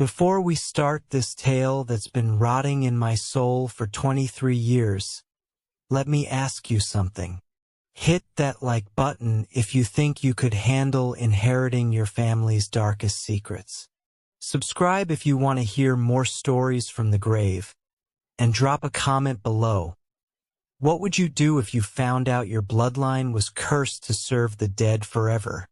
Before we start this tale that's been rotting in my soul for 23 years, let me ask you something. Hit that like button if you think you could handle inheriting your family's darkest secrets. Subscribe if you want to hear more stories from the grave. And drop a comment below. What would you do if you found out your bloodline was cursed to serve the dead forever?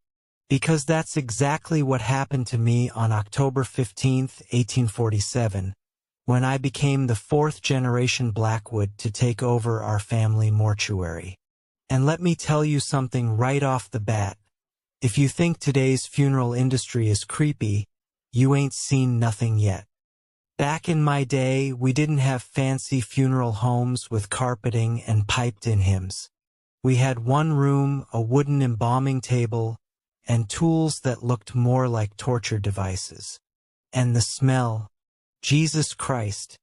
Because that's exactly what happened to me on October 15, 1847, when I became the fourth generation Blackwood to take over our family mortuary. And let me tell you something right off the bat. If you think today's funeral industry is creepy, you ain't seen nothing yet. Back in my day, we didn't have fancy funeral homes with carpeting and piped-in hymns. We had one room, a wooden embalming table, and tools that looked more like torture devices. And the smell, Jesus Christ,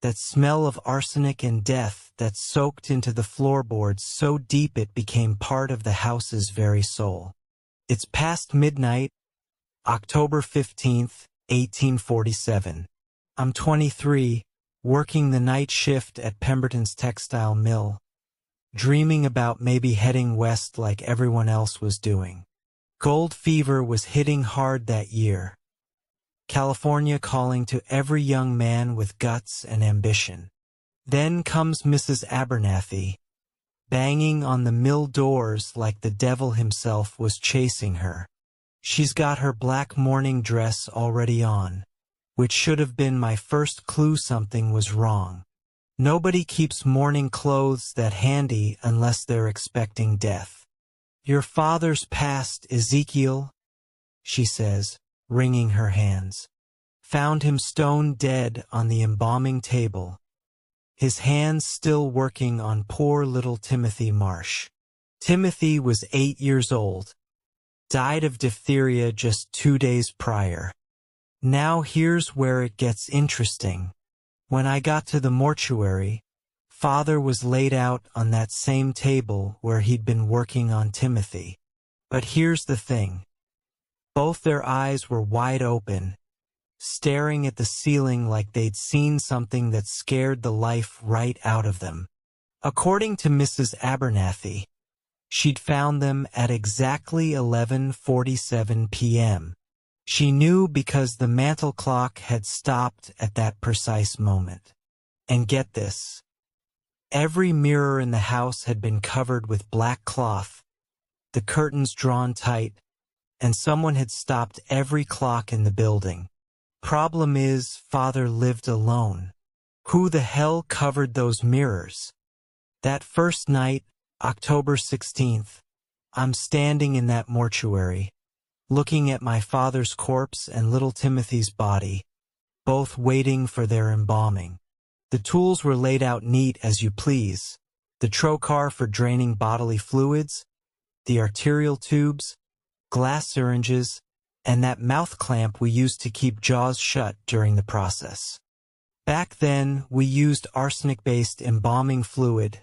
that smell of arsenic and death that soaked into the floorboards so deep it became part of the house's very soul. It's past midnight, October 15th, 1847. I'm 23, working the night shift at Pemberton's textile mill, dreaming about maybe heading west like everyone else was doing. Gold fever was hitting hard that year. California calling to every young man with guts and ambition. Then comes Mrs. Abernathy, banging on the mill doors like the devil himself was chasing her. She's got her black mourning dress already on, which should have been my first clue something was wrong. Nobody keeps mourning clothes that handy unless they're expecting death. Your father's passed, Ezekiel, she says, wringing her hands. Found him stone dead on the embalming table, his hands still working on poor little Timothy Marsh. Timothy was 8 years old, died of diphtheria just 2 days prior. Now here's where it gets interesting. When I got to the mortuary, Father was laid out on that same table where he'd been working on Timothy. But here's the thing. Both their eyes were wide open, staring at the ceiling like they'd seen something that scared the life right out of them. According to Mrs. Abernathy, she'd found them at exactly 11:47 p.m. She knew because the mantel clock had stopped at that precise moment. And get this. Every mirror in the house had been covered with black cloth, the curtains drawn tight, and someone had stopped every clock in the building. Problem is, Father lived alone. Who the hell covered those mirrors? That first night, October 16th, I'm standing in that mortuary, looking at my father's corpse and little Timothy's body, both waiting for their embalming. The tools were laid out neat as you please. The trocar for draining bodily fluids, the arterial tubes, glass syringes, and that mouth clamp we used to keep jaws shut during the process. Back then, we used arsenic-based embalming fluid,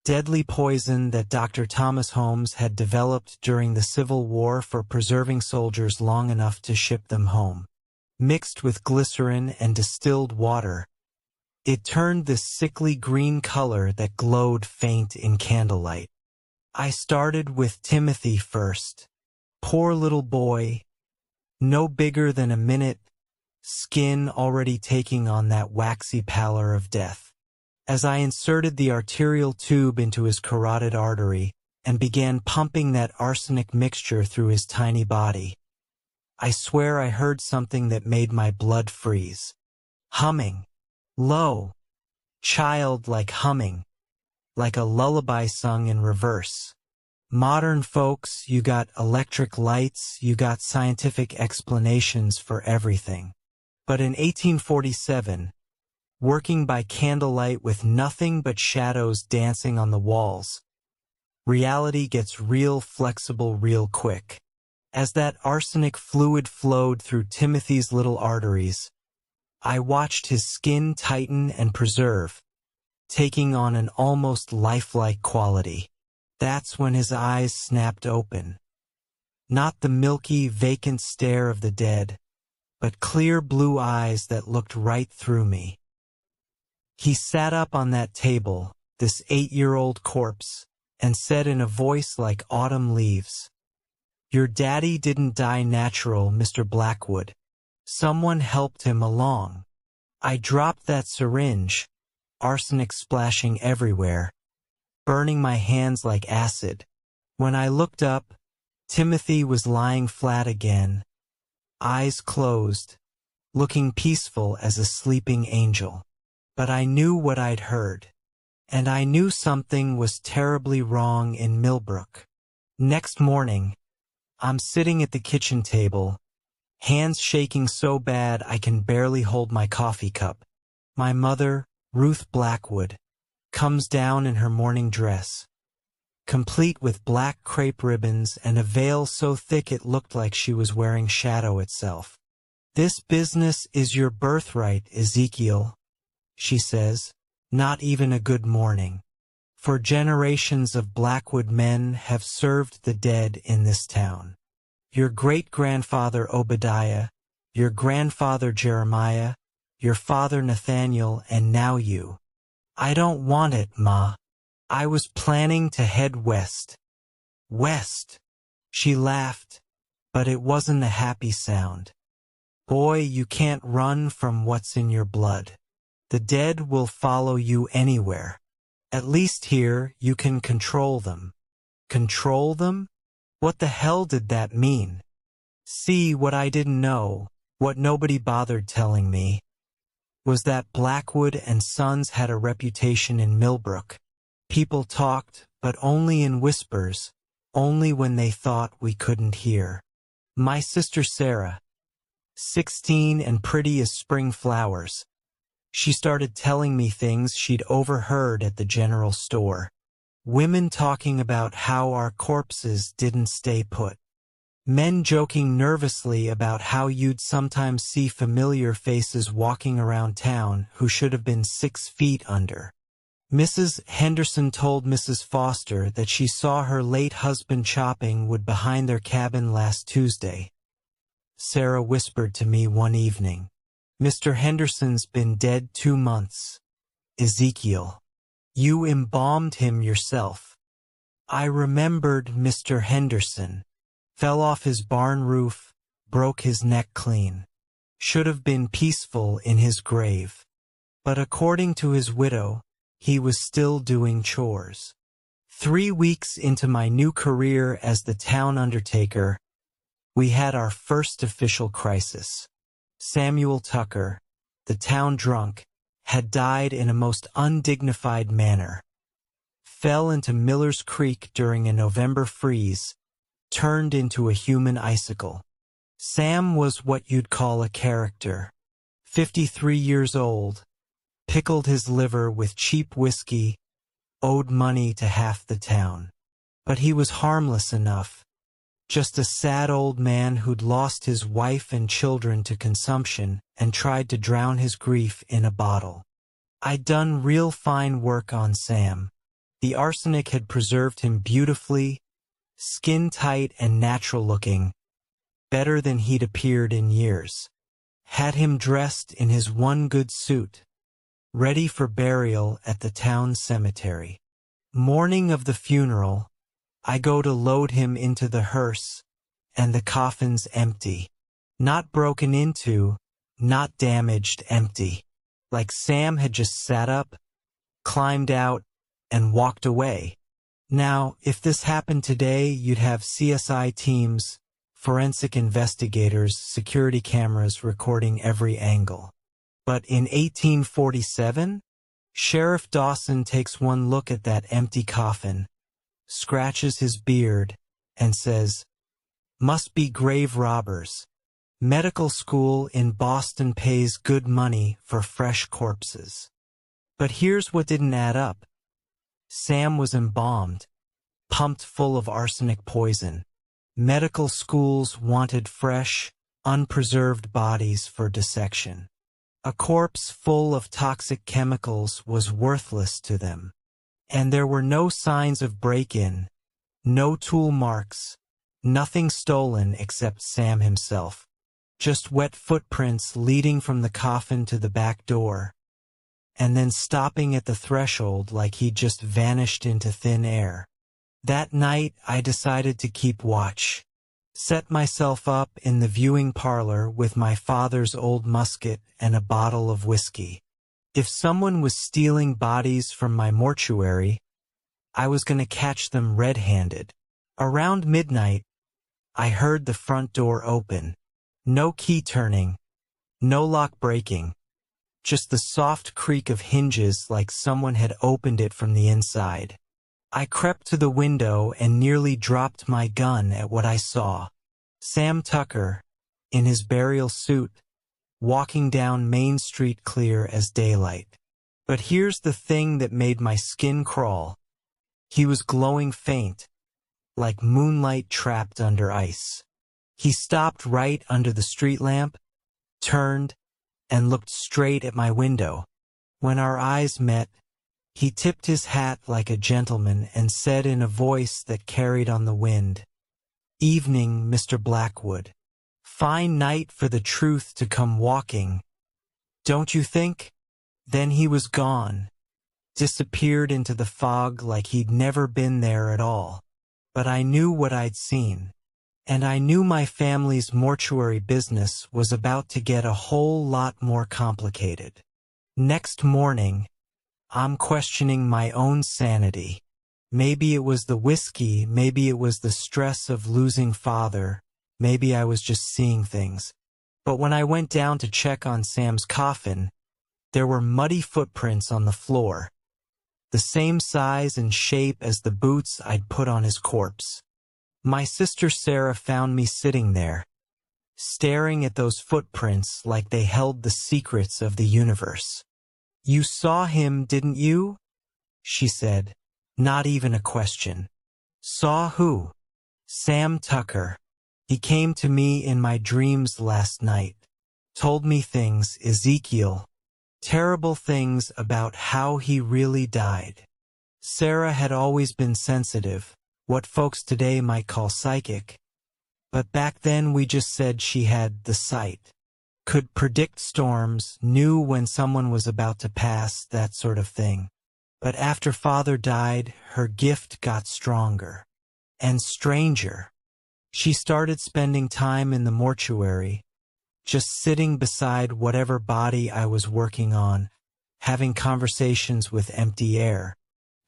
deadly poison that Dr. Thomas Holmes had developed during the Civil War for preserving soldiers long enough to ship them home. Mixed with glycerin and distilled water, it turned this sickly green color that glowed faint in candlelight. I started with Timothy first. Poor little boy, no bigger than a minute, skin already taking on that waxy pallor of death. As I inserted the arterial tube into his carotid artery and began pumping that arsenic mixture through his tiny body, I swear I heard something that made my blood freeze. Humming. Low. Childlike humming. Like a lullaby sung in reverse. Modern folks, you got electric lights, you got scientific explanations for everything. But in 1847, working by candlelight with nothing but shadows dancing on the walls, reality gets real flexible real quick. As that arsenic fluid flowed through Timothy's little arteries, I watched his skin tighten and preserve, taking on an almost lifelike quality. That's when his eyes snapped open. Not the milky, vacant stare of the dead, but clear blue eyes that looked right through me. He sat up on that table, this 8-year-old corpse, and said in a voice like autumn leaves, "Your daddy didn't die natural, Mr. Blackwood. Someone helped him along." I dropped that syringe, arsenic splashing everywhere, burning my hands like acid. When I looked up, Timothy was lying flat again, eyes closed, looking peaceful as a sleeping angel. But I knew what I'd heard, and I knew something was terribly wrong in Millbrook. Next morning, I'm sitting at the kitchen table, hands shaking so bad I can barely hold my coffee cup. My mother, Ruth Blackwood, comes down in her morning dress, complete with black crepe ribbons and a veil so thick it looked like she was wearing shadow itself. "This business is your birthright, Ezekiel," she says, "not even a good morning. For generations of Blackwood men have served the dead in this town. Your great-grandfather Obadiah, your grandfather Jeremiah, your father Nathaniel, and now you. I don't want it, Ma. I was planning to head west." "West?" She laughed, but it wasn't a happy sound. "Boy, you can't run from what's in your blood. The dead will follow you anywhere. At least here you can control them." Control them? What the hell did that mean? See, what I didn't know, what nobody bothered telling me, was that Blackwood and Sons had a reputation in Millbrook. People talked, but only in whispers, only when they thought we couldn't hear. My sister Sarah, 16 and pretty as spring flowers, she started telling me things she'd overheard at the general store. Women talking about how our corpses didn't stay put. Men joking nervously about how you'd sometimes see familiar faces walking around town who should have been 6 feet under. Mrs. Henderson told Mrs. Foster that she saw her late husband chopping wood behind their cabin last Tuesday. Sarah whispered to me one evening, "Mr. Henderson's been dead 2 months. Ezekiel, you embalmed him yourself." I remembered Mr. Henderson. Fell off his barn roof, broke his neck clean. Should have been peaceful in his grave. But according to his widow, he was still doing chores. 3 weeks into my new career as the town undertaker, we had our first official crisis. Samuel Tucker, the town drunk, had died in a most undignified manner. Fell into Miller's Creek during a November freeze, turned into a human icicle. Sam was what you'd call a character. 53 years old, pickled his liver with cheap whiskey, owed money to half the town. But he was harmless enough. Just a sad old man who'd lost his wife and children to consumption and tried to drown his grief in a bottle. I'd done real fine work on Sam. The arsenic had preserved him beautifully, skin-tight and natural-looking, better than he'd appeared in years. Had him dressed in his one good suit, ready for burial at the town cemetery. Morning of the funeral, I go to load him into the hearse, and the coffin's empty. Not broken into, not damaged, empty. Like Sam had just sat up, climbed out, and walked away. Now, if this happened today, you'd have CSI teams, forensic investigators, security cameras recording every angle. But in 1847, Sheriff Dawson takes one look at that empty coffin, scratches his beard, and says, "Must be grave robbers. Medical school in Boston pays good money for fresh corpses." But here's what didn't add up. Sam was embalmed, pumped full of arsenic poison. Medical schools wanted fresh, unpreserved bodies for dissection. A corpse full of toxic chemicals was worthless to them. And there were no signs of break-in, no tool marks, nothing stolen except Sam himself. just wet footprints leading from the coffin to the back door, and then stopping at the threshold like he'd just vanished into thin air. That night, I decided to keep watch. Set myself up in the viewing parlor with my father's old musket and a bottle of whiskey. If someone was stealing bodies from my mortuary, I was going to catch them red-handed. Around midnight, I heard the front door open. No key turning, no lock breaking, just the soft creak of hinges like someone had opened it from the inside. I crept to the window and nearly dropped my gun at what I saw. Sam Tucker, in his burial suit, walking down Main Street clear as daylight. But here's the thing that made my skin crawl. He was glowing faint, like moonlight trapped under ice. He stopped right under the street lamp, turned, and looked straight at my window. When our eyes met, he tipped his hat like a gentleman and said in a voice that carried on the wind, "Evening, Mr. Blackwood. Fine night for the truth to come walking. Don't you think?" Then he was gone, disappeared into the fog like he'd never been there at all. But I knew what I'd seen, and I knew my family's mortuary business was about to get a whole lot more complicated. Next morning, I'm questioning my own sanity. Maybe it was the whiskey, maybe it was the stress of losing father, maybe I was just seeing things. But when I went down to check on Sam's coffin, there were muddy footprints on the floor, the same size and shape as the boots I'd put on his corpse. My sister Sarah found me sitting there, staring at those footprints like they held the secrets of the universe. "You saw him, didn't you?" she said, not even a question. "Saw who?" "Sam Tucker. He came to me in my dreams last night. Told me things, Ezekiel. Terrible things about how he really died." Sarah had always been sensitive, what folks today might call psychic. But back then we just said she had the sight. Could predict storms, knew when someone was about to pass, that sort of thing. But after father died, her gift got stronger. And stranger. She started spending time in the mortuary, just sitting beside whatever body I was working on, having conversations with empty air.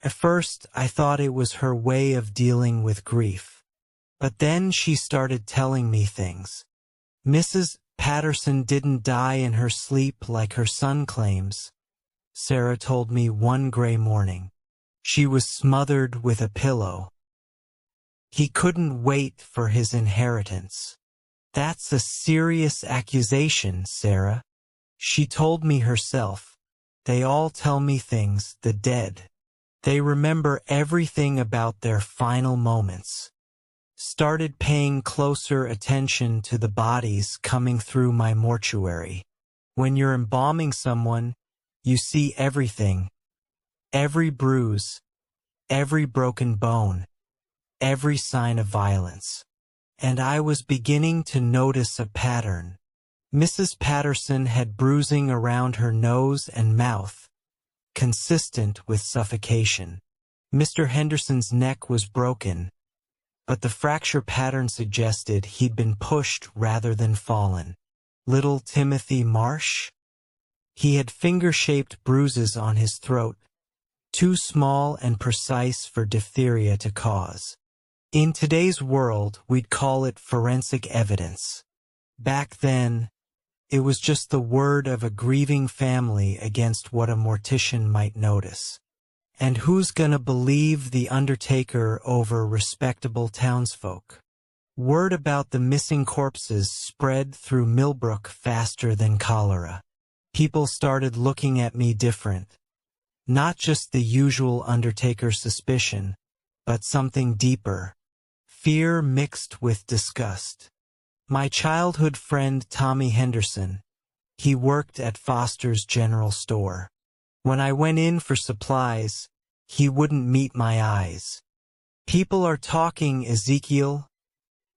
At first, I thought it was her way of dealing with grief. But then she started telling me things. "Mrs. Patterson didn't die in her sleep like her son claims," Sarah told me one gray morning. "She was smothered with a pillow. He couldn't wait for his inheritance." "That's a serious accusation, Sarah." She told me herself. "They all tell me things, the dead. They remember everything about their final moments." Started paying closer attention to the bodies coming through my mortuary. When you're embalming someone, you see everything. Every bruise, every broken bone, every sign of violence. And I was beginning to notice a pattern. Mrs. Patterson had bruising around her nose and mouth, consistent with suffocation. Mr. Henderson's neck was broken, but the fracture pattern suggested he'd been pushed rather than fallen. Little Timothy Marsh? He had finger-shaped bruises on his throat, too small and precise for diphtheria to cause. In today's world, we'd call it forensic evidence. Back then, it was just the word of a grieving family against what a mortician might notice. And who's gonna believe the undertaker over respectable townsfolk? Word about the missing corpses spread through Millbrook faster than cholera. People started looking at me different. Not just the usual undertaker suspicion, but something deeper. Fear mixed with disgust. My childhood friend Tommy Henderson, he worked at Foster's General Store. When I went in for supplies, he wouldn't meet my eyes. "People are talking, Ezekiel,"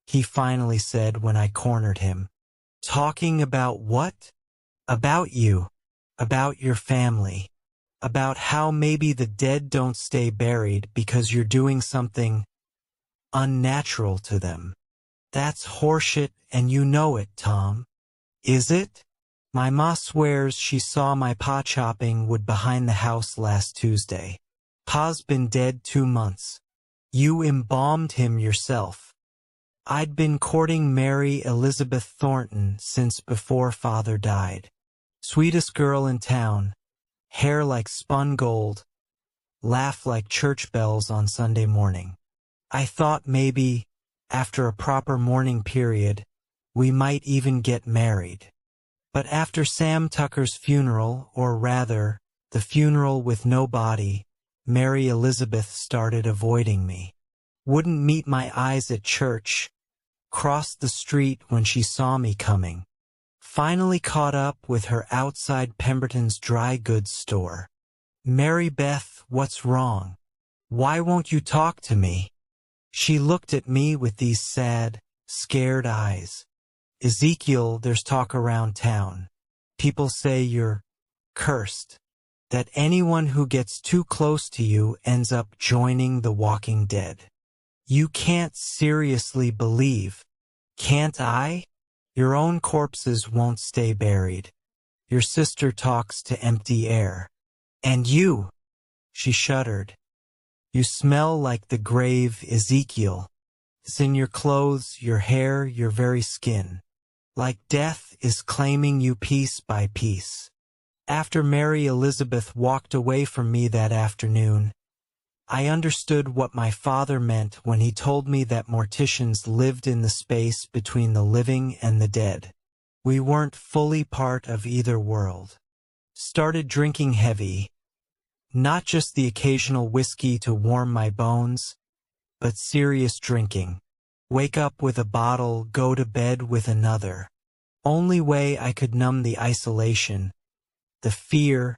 he finally said when I cornered him. Talking about what? About you. About your family. About how maybe the dead don't stay buried because you're doing something unnatural to them. That's horseshit and you know it, Tom. Is it? My ma swears she saw my pa chopping wood behind the house last Tuesday. Pa's been dead 2 months. You embalmed him yourself. I'd been courting Mary Elizabeth Thornton since before father died. Sweetest girl in town, hair like spun gold, laugh like church bells on Sunday morning. I thought maybe, after a proper mourning period, we might even get married. But after Sam Tucker's funeral, or rather, the funeral with no body, Mary Elizabeth started avoiding me. Wouldn't meet my eyes at church, crossed the street when she saw me coming. Finally caught up with her outside Pemberton's dry goods store. Mary Beth, what's wrong? Why won't you talk to me? She looked at me with these sad, scared eyes. Ezekiel, there's talk around town. People say you're cursed. That anyone who gets too close to you ends up joining the walking dead. You can't seriously believe, can't I? Your own corpses won't stay buried. Your sister talks to empty air. And you, she shuddered. You smell like the grave, Ezekiel. It's in your clothes, your hair, your very skin. Like death is claiming you piece by piece. After Mary Elizabeth walked away from me that afternoon, I understood what my father meant when he told me that morticians lived in the space between the living and the dead. We weren't fully part of either world. Started drinking heavy, not just the occasional whiskey to warm my bones, but serious drinking. Wake up with a bottle, go to bed with another. Only way I could numb the isolation, the fear,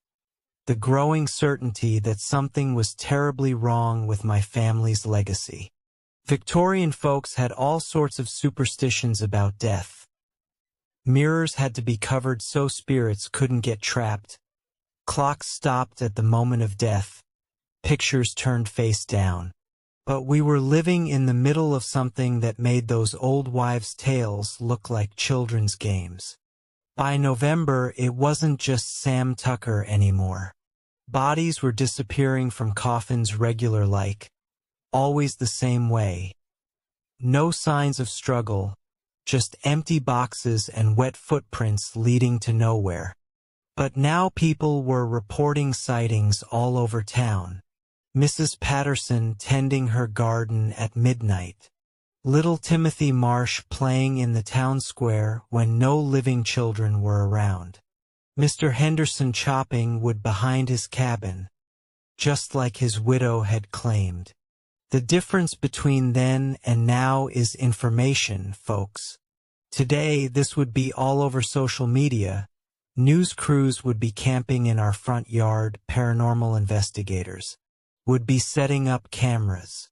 the growing certainty that something was terribly wrong with my family's legacy. Victorian folks had all sorts of superstitions about death. Mirrors had to be covered so spirits couldn't get trapped. Clocks stopped at the moment of death. Pictures turned face down. But we were living in the middle of something that made those old wives' tales look like children's games. By November, it wasn't just Sam Tucker anymore. Bodies were disappearing from coffins regular-like, always the same way. No signs of struggle, just empty boxes and wet footprints leading to nowhere. But now people were reporting sightings all over town. Mrs. Patterson tending her garden at midnight. Little Timothy Marsh playing in the town square when no living children were around. Mr. Henderson chopping wood behind his cabin, just like his widow had claimed. The difference between then and now is information, folks. Today, this would be all over social media. News crews would be camping in our front yard, paranormal investigators would be setting up cameras.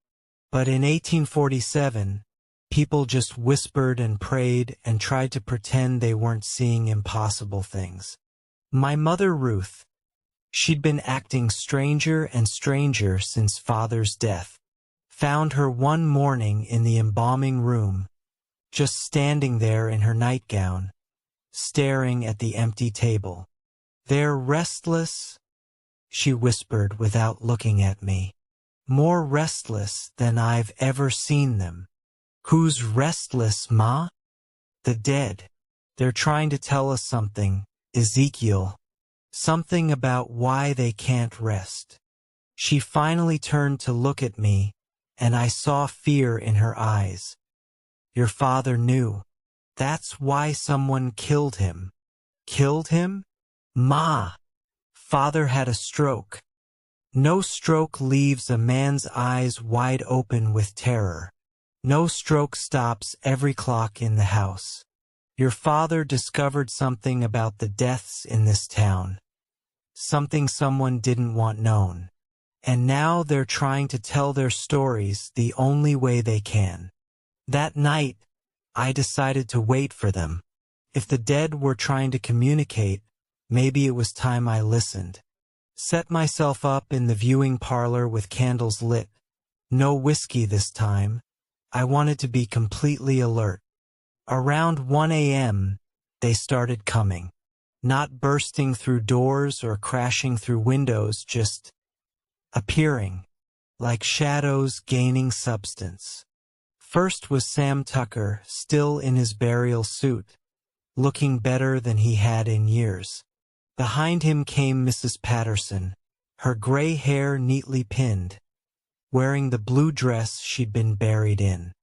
But in 1847, people just whispered and prayed and tried to pretend they weren't seeing impossible things. My mother Ruth, she'd been acting stranger and stranger since father's death. Found her one morning in the embalming room, just standing there in her nightgown, staring at the empty table. They're restless, she whispered without looking at me. More restless than I've ever seen them. Who's restless, Ma? The dead. They're trying to tell us something, Ezekiel. Something about why they can't rest. She finally turned to look at me, and I saw fear in her eyes. Your father knew. That's why someone killed him. Killed him? Ma! Father had a stroke. No stroke leaves a man's eyes wide open with terror. No stroke stops every clock in the house. Your father discovered something about the deaths in this town. Something someone didn't want known. And now they're trying to tell their stories the only way they can. That night, I decided to wait for them. If the dead were trying to communicate, maybe it was time I listened. Set myself up in the viewing parlor with candles lit. No whiskey this time. I wanted to be completely alert. Around 1 a.m., they started coming. Not bursting through doors or crashing through windows, just appearing, like shadows gaining substance. First was Sam Tucker, still in his burial suit, looking better than he had in years. Behind him came Mrs. Patterson, her gray hair neatly pinned, wearing the blue dress she'd been buried in.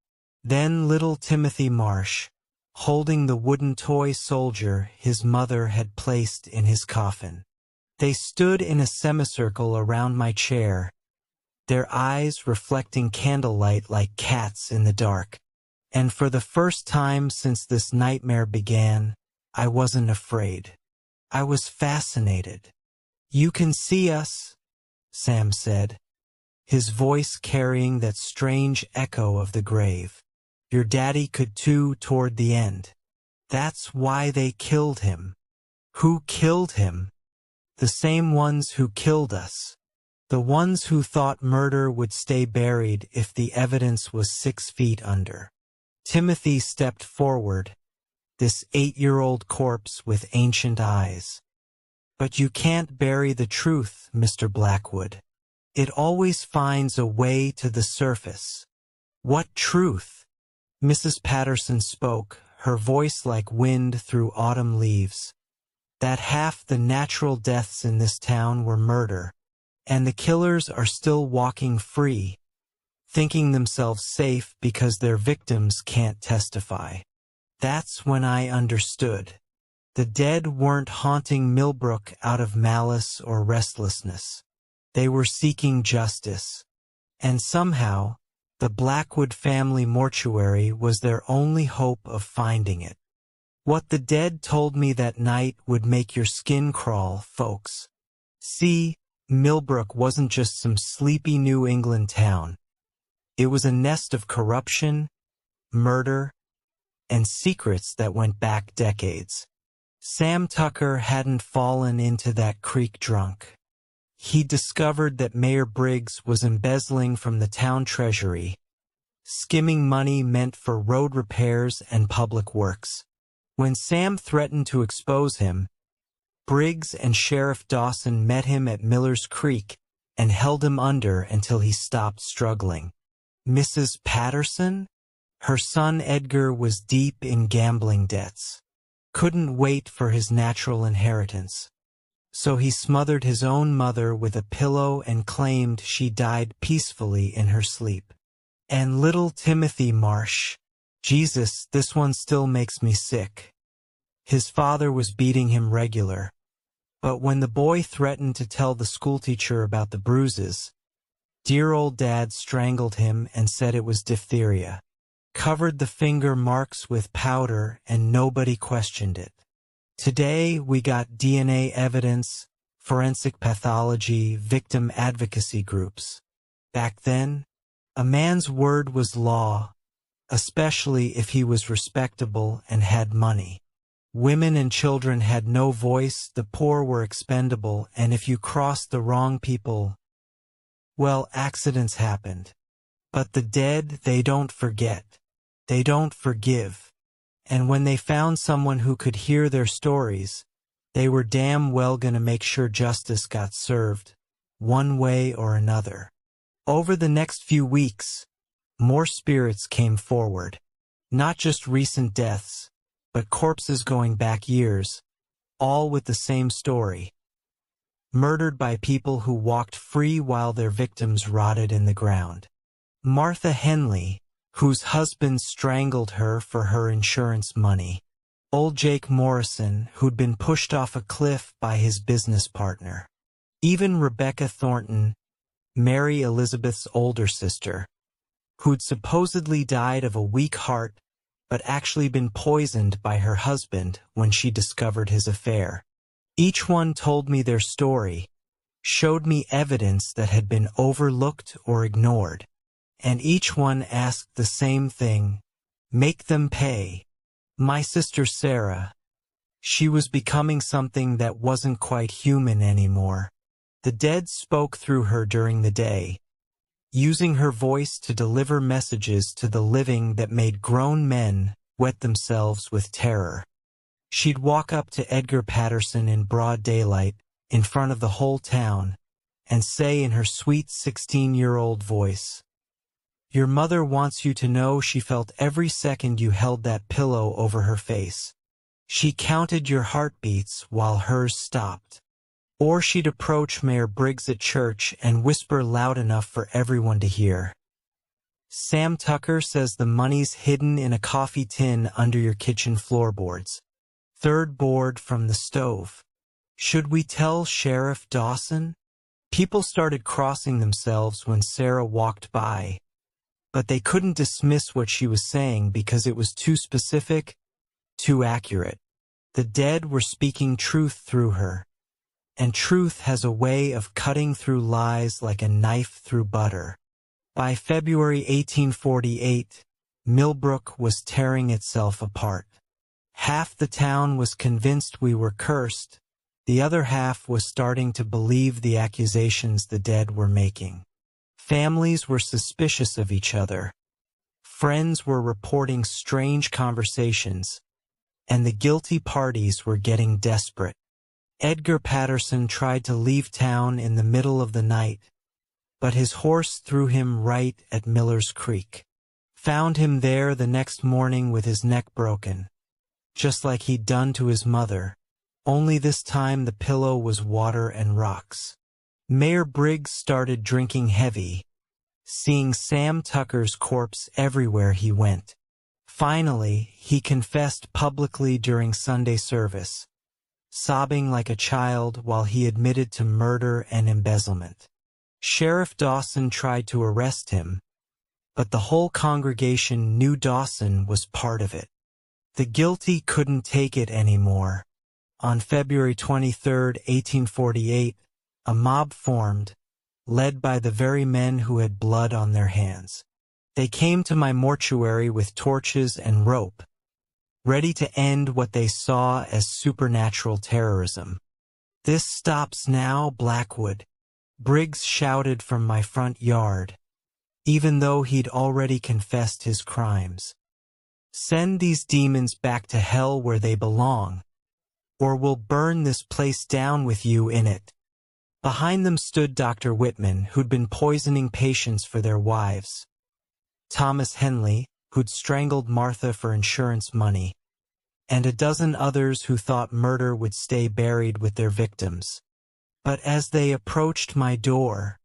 Then little Timothy Marsh, holding the wooden toy soldier his mother had placed in his coffin. They stood in a semicircle around my chair, their eyes reflecting candlelight like cats in the dark. And for the first time since this nightmare began, I wasn't afraid. I was fascinated. "You can see us," Sam said, his voice carrying that strange echo of the grave. "Your daddy could too toward the end. That's why they killed him." "Who killed him?" "The same ones who killed us. The ones who thought murder would stay buried if the evidence was 6 feet under." Timothy stepped forward, this 8-year-old corpse with ancient eyes. "But you can't bury the truth, Mr. Blackwood. It always finds a way to the surface." "What truth?" Mrs. Patterson spoke, her voice like wind through autumn leaves. "That half the natural deaths in this town were murder, and the killers are still walking free, thinking themselves safe because their victims can't testify." That's when I understood. The dead weren't haunting Millbrook out of malice or restlessness. They were seeking justice. And somehow, the Blackwood family mortuary was their only hope of finding it. What the dead told me that night would make your skin crawl, folks. See, Millbrook wasn't just some sleepy New England town. It was a nest of corruption, murder, and secrets that went back decades. Sam Tucker hadn't fallen into that creek drunk. He discovered that Mayor Briggs was embezzling from the town treasury, skimming money meant for road repairs and public works. When Sam threatened to expose him, Briggs and Sheriff Dawson met him at Miller's Creek and held him under until he stopped struggling. Mrs. Patterson? Her son Edgar was deep in gambling debts. Couldn't wait for his natural inheritance. So he smothered his own mother with a pillow and claimed she died peacefully in her sleep. And little Timothy Marsh. Jesus, this one still makes me sick. His father was beating him regular. But when the boy threatened to tell the schoolteacher about the bruises, dear old dad strangled him and said it was diphtheria. Covered the finger marks with powder and nobody questioned it. Today we got DNA evidence, forensic pathology, victim advocacy groups. Back then, a man's word was law, especially if he was respectable and had money. Women and children had no voice, the poor were expendable, and if you crossed the wrong people, well, accidents happened. But the dead, they don't forget. They don't forgive. And when they found someone who could hear their stories, they were damn well gonna make sure justice got served, one way or another. Over the next few weeks, more spirits came forward. Not just recent deaths, but corpses going back years, all with the same story. Murdered by people who walked free while their victims rotted in the ground. Martha Henley, whose husband strangled her for her insurance money. Old Jake Morrison, who'd been pushed off a cliff by his business partner. Even Rebecca Thornton, Mary Elizabeth's older sister, who'd supposedly died of a weak heart but actually been poisoned by her husband when she discovered his affair. Each one told me their story, showed me evidence that had been overlooked or ignored. And each one asked the same thing, make them pay. My sister Sarah, She was becoming something that wasn't quite human anymore. The dead spoke through her during the day, using her voice to deliver messages to the living that made grown men wet themselves with terror. She'd walk up to Edgar Patterson in broad daylight, in front of the whole town, and say in her sweet 16-year-old voice, "Your mother wants you to know she felt every second you held that pillow over her face. She counted your heartbeats while hers stopped." Or she'd approach Mayor Briggs at church and whisper loud enough for everyone to hear, "Sam Tucker says the money's hidden in a coffee tin under your kitchen floorboards. Third board from the stove. Should we tell Sheriff Dawson?" People started crossing themselves when Sarah walked by, but they couldn't dismiss what she was saying because it was too specific, too accurate. The dead were speaking truth through her, and truth has a way of cutting through lies like a knife through butter. By February 1848, Millbrook was tearing itself apart. Half the town was convinced we were cursed. The other half was starting to believe the accusations the dead were making. Families were suspicious of each other. Friends were reporting strange conversations, and the guilty parties were getting desperate. Edgar Patterson tried to leave town in the middle of the night, but his horse threw him right at Miller's Creek. Found him there the next morning with his neck broken, just like he'd done to his mother, only this time the pillow was water and rocks. Mayor Briggs started drinking heavy, seeing Sam Tucker's corpse everywhere he went. Finally, he confessed publicly during Sunday service, sobbing like a child while he admitted to murder and embezzlement. Sheriff Dawson tried to arrest him, but the whole congregation knew Dawson was part of it. The guilty couldn't take it anymore. On February 23, 1848, a mob formed, led by the very men who had blood on their hands. They came to my mortuary with torches and rope, ready to end what they saw as supernatural terrorism. "This stops now, Blackwood," Briggs shouted from my front yard, even though he'd already confessed his crimes. "Send these demons back to hell where they belong, or we'll burn this place down with you in it." Behind them stood Dr. Whitman, who'd been poisoning patients for their wives, Thomas Henley, who'd strangled Martha for insurance money, and a dozen others who thought murder would stay buried with their victims. But as they approached my door,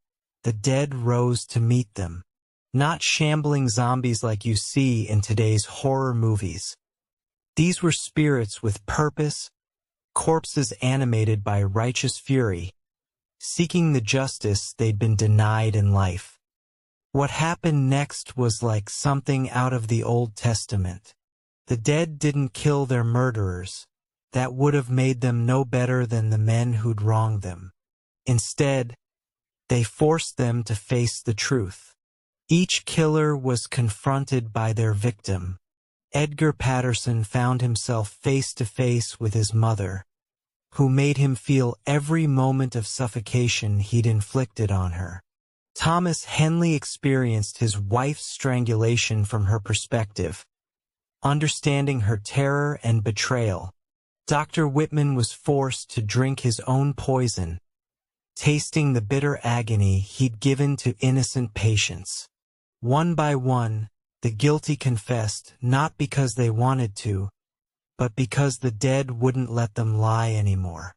the dead rose to meet them. Not shambling zombies like you see in today's horror movies. These were spirits with purpose, corpses animated by righteous fury, seeking the justice they'd been denied in life. What happened next was like something out of the Old Testament. The dead didn't kill their murderers. That would have made them no better than the men who'd wronged them. Instead, they forced them to face the truth. Each killer was confronted by their victim. Edgar Patterson found himself face to face with his mother, who made him feel every moment of suffocation he'd inflicted on her. Thomas Henley experienced his wife's strangulation from her perspective, understanding her terror and betrayal. Dr. Whitman was forced to drink his own poison, tasting the bitter agony he'd given to innocent patients. One by one, the guilty confessed, not because they wanted to, but because the dead wouldn't let them lie anymore.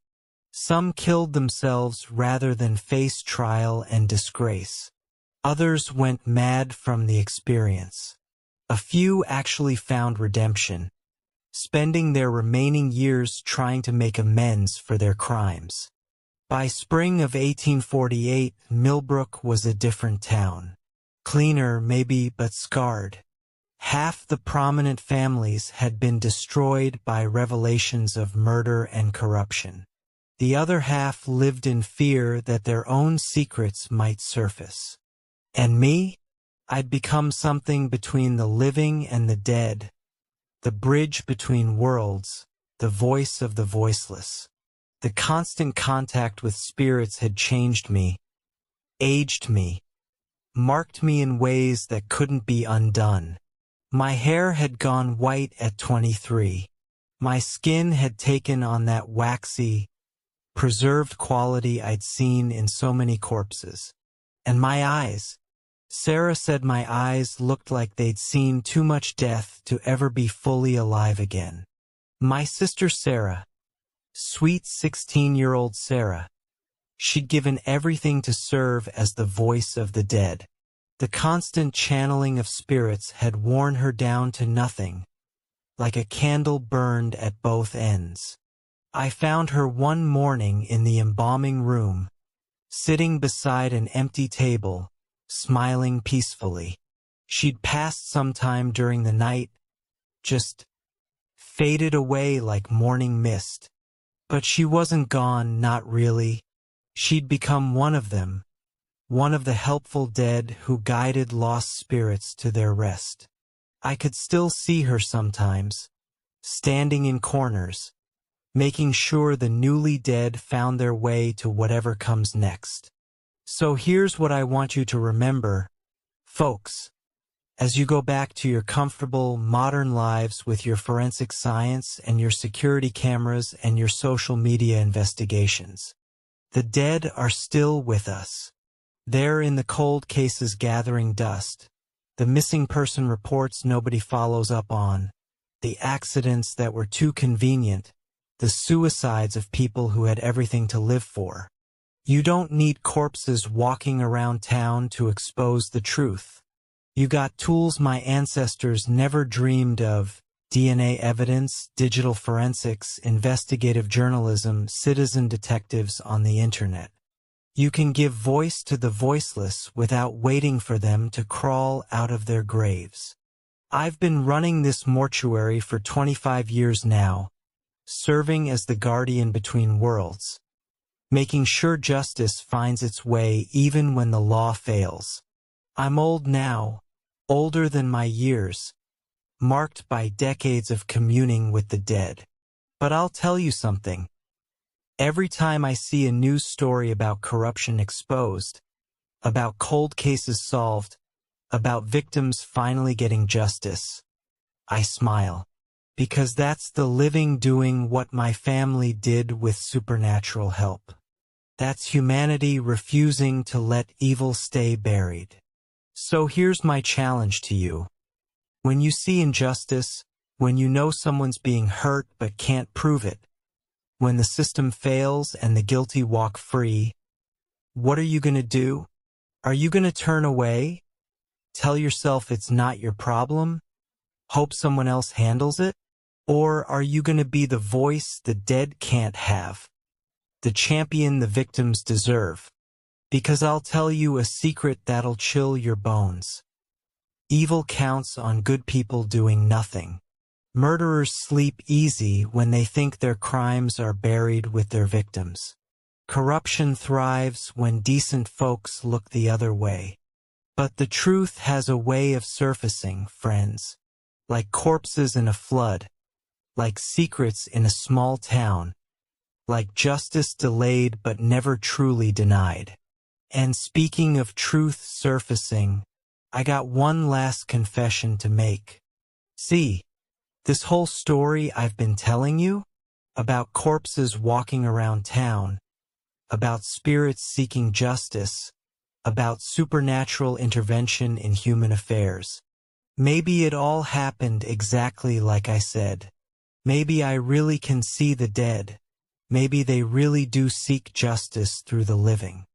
Some killed themselves rather than face trial and disgrace. Others went mad from the experience. A few actually found redemption, spending their remaining years trying to make amends for their crimes. By spring of 1848, Millbrook was a different town. Cleaner, maybe, but scarred. Half the prominent families had been destroyed by revelations of murder and corruption. The other half lived in fear that their own secrets might surface. And me? I'd become something between the living and the dead, the bridge between worlds, the voice of the voiceless. The constant contact with spirits had changed me, aged me, marked me in ways that couldn't be undone. My hair had gone white at 23. My skin had taken on that waxy, preserved quality I'd seen in so many corpses. And my eyes. Sarah said my eyes looked like they'd seen too much death to ever be fully alive again. My sister Sarah, sweet 16-year-old Sarah, she'd given everything to serve as the voice of the dead. The constant channeling of spirits had worn her down to nothing, like a candle burned at both ends. I found her one morning in the embalming room, sitting beside an empty table, smiling peacefully. She'd passed sometime during the night, just faded away like morning mist. But she wasn't gone, not really. She'd become one of them, one of the helpful dead who guided lost spirits to their rest. I could still see her sometimes, standing in corners, making sure the newly dead found their way to whatever comes next. So here's what I want you to remember, folks, as you go back to your comfortable, modern lives with your forensic science and your security cameras and your social media investigations. The dead are still with us. They're in the cold cases gathering dust, the missing person reports nobody follows up on, the accidents that were too convenient, the suicides of people who had everything to live for. You don't need corpses walking around town to expose the truth. You got tools my ancestors never dreamed of: DNA evidence, digital forensics, investigative journalism, citizen detectives on the internet. You can give voice to the voiceless without waiting for them to crawl out of their graves. I've been running this mortuary for 25 years now, serving as the guardian between worlds, making sure justice finds its way even when the law fails. I'm old now, older than my years, marked by decades of communing with the dead. But I'll tell you something. Every time I see a news story about corruption exposed, about cold cases solved, about victims finally getting justice, I smile. Because that's the living doing what my family did with supernatural help. That's humanity refusing to let evil stay buried. So here's my challenge to you. When you see injustice, when you know someone's being hurt but can't prove it, when the system fails and the guilty walk free, what are you going to do? Are you going to turn away? Tell yourself it's not your problem? Hope someone else handles it? Or are you going to be the voice the dead can't have, the champion the victims deserve? Because I'll tell you a secret that'll chill your bones. Evil counts on good people doing nothing. Murderers sleep easy when they think their crimes are buried with their victims. Corruption thrives when decent folks look the other way. But the truth has a way of surfacing, friends, like corpses in a flood, like secrets in a small town, like justice delayed but never truly denied. And speaking of truth surfacing, I got one last confession to make. See, this whole story I've been telling you, about corpses walking around town, about spirits seeking justice, about supernatural intervention in human affairs. Maybe it all happened exactly like I said. Maybe I really can see the dead. Maybe they really do seek justice through the living.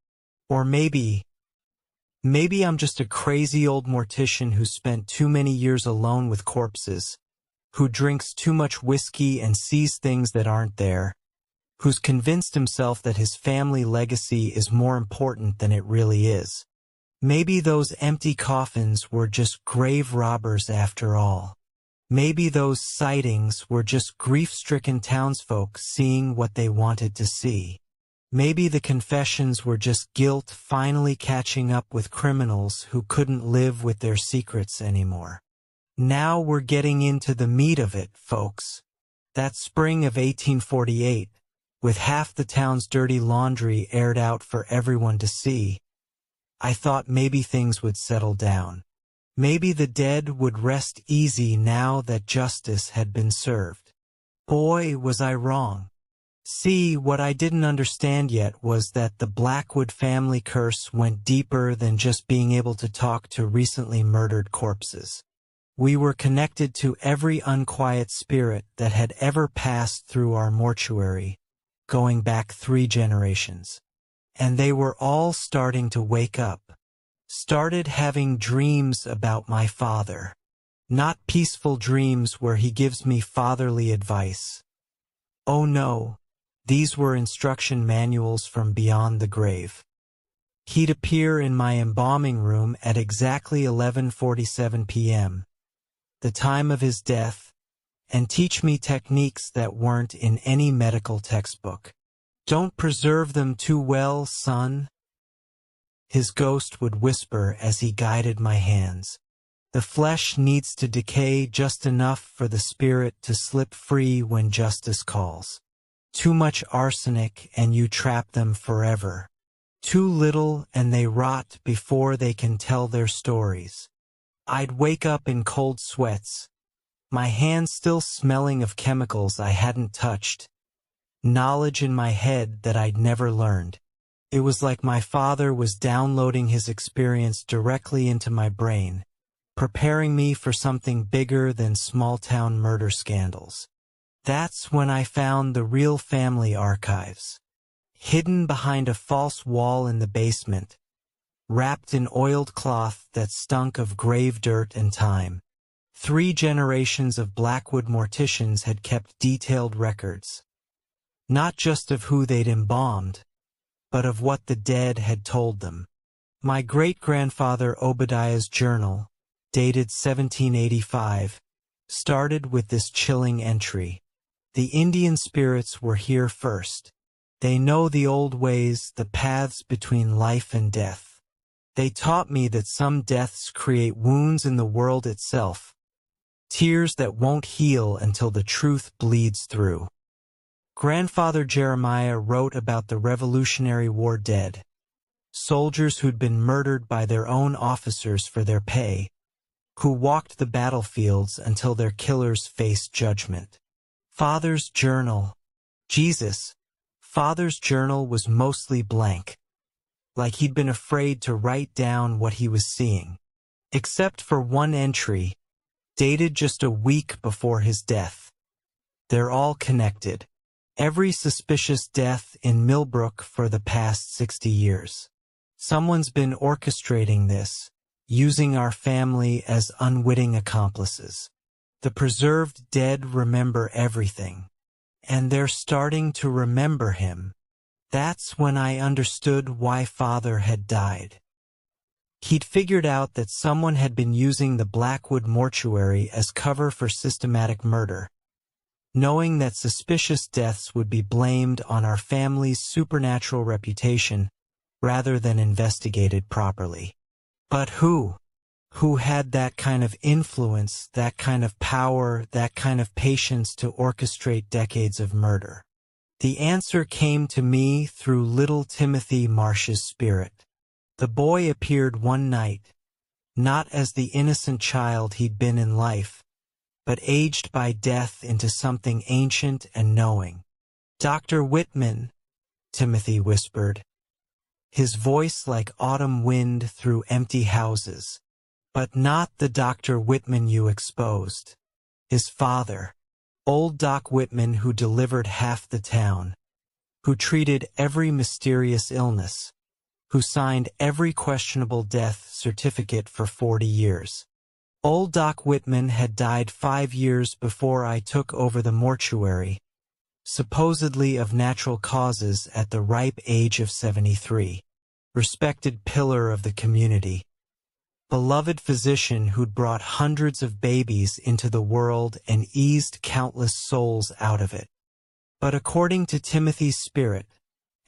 Or maybe I'm just a crazy old mortician who spent too many years alone with corpses, who drinks too much whiskey and sees things that aren't there, who's convinced himself that his family legacy is more important than it really is. Maybe those empty coffins were just grave robbers after all. Maybe those sightings were just grief-stricken townsfolk seeing what they wanted to see. Maybe the confessions were just guilt finally catching up with criminals who couldn't live with their secrets anymore. Now we're getting into the meat of it, folks. That spring of 1848, with half the town's dirty laundry aired out for everyone to see, I thought maybe things would settle down. Maybe the dead would rest easy now that justice had been served. Boy, was I wrong. See, what I didn't understand yet was that the Blackwood family curse went deeper than just being able to talk to recently murdered corpses. We were connected to every unquiet spirit that had ever passed through our mortuary, going back 3 generations. And they were all starting to wake up. Started having dreams about my father. Not peaceful dreams where he gives me fatherly advice. Oh no, these were instruction manuals from beyond the grave. He'd appear in my embalming room at exactly 11:47 p.m., the time of his death, and teach me techniques that weren't in any medical textbook. Don't preserve them too well, son, his ghost would whisper as he guided my hands. The flesh needs to decay just enough for the spirit to slip free when justice calls. Too much arsenic and you trap them forever. Too little and they rot before they can tell their stories. I'd wake up in cold sweats, my hands still smelling of chemicals I hadn't touched, knowledge in my head that I'd never learned. It was like my father was downloading his experience directly into my brain, preparing me for something bigger than small-town murder scandals. That's when I found the real family archives, hidden behind a false wall in the basement, wrapped in oiled cloth that stunk of grave dirt and time. 3 generations of Blackwood morticians had kept detailed records, not just of who they'd embalmed, but of what the dead had told them. My great-grandfather Obadiah's journal, dated 1785, started with this chilling entry. The Indian spirits were here first. They know the old ways, the paths between life and death. They taught me that some deaths create wounds in the world itself, tears that won't heal until the truth bleeds through. Grandfather Jeremiah wrote about the Revolutionary War dead, soldiers who'd been murdered by their own officers for their pay, who walked the battlefields until their killers faced judgment. Father's journal. Jesus, Father's journal was mostly blank, like he'd been afraid to write down what he was seeing. Except for one entry, dated just a week before his death. They're all connected. Every suspicious death in Millbrook for the past 60 years. Someone's been orchestrating this, using our family as unwitting accomplices. The preserved dead remember everything, and they're starting to remember him. That's when I understood why Father had died. He'd figured out that someone had been using the Blackwood mortuary as cover for systematic murder, knowing that suspicious deaths would be blamed on our family's supernatural reputation rather than investigated properly. But who? Who had that kind of influence, that kind of power, that kind of patience to orchestrate decades of murder? The answer came to me through little Timothy Marsh's spirit. The boy appeared one night, not as the innocent child he'd been in life, but aged by death into something ancient and knowing. "Dr. Whitman," Timothy whispered, his voice like autumn wind through empty houses. But not the Dr. Whitman you exposed. His father, old Doc Whitman, who delivered half the town, who treated every mysterious illness, who signed every questionable death certificate for 40 years. Old Doc Whitman had died 5 years before I took over the mortuary, supposedly of natural causes at the ripe age of 73. Respected pillar of the community. Beloved physician who'd brought hundreds of babies into the world and eased countless souls out of it. But according to Timothy's spirit,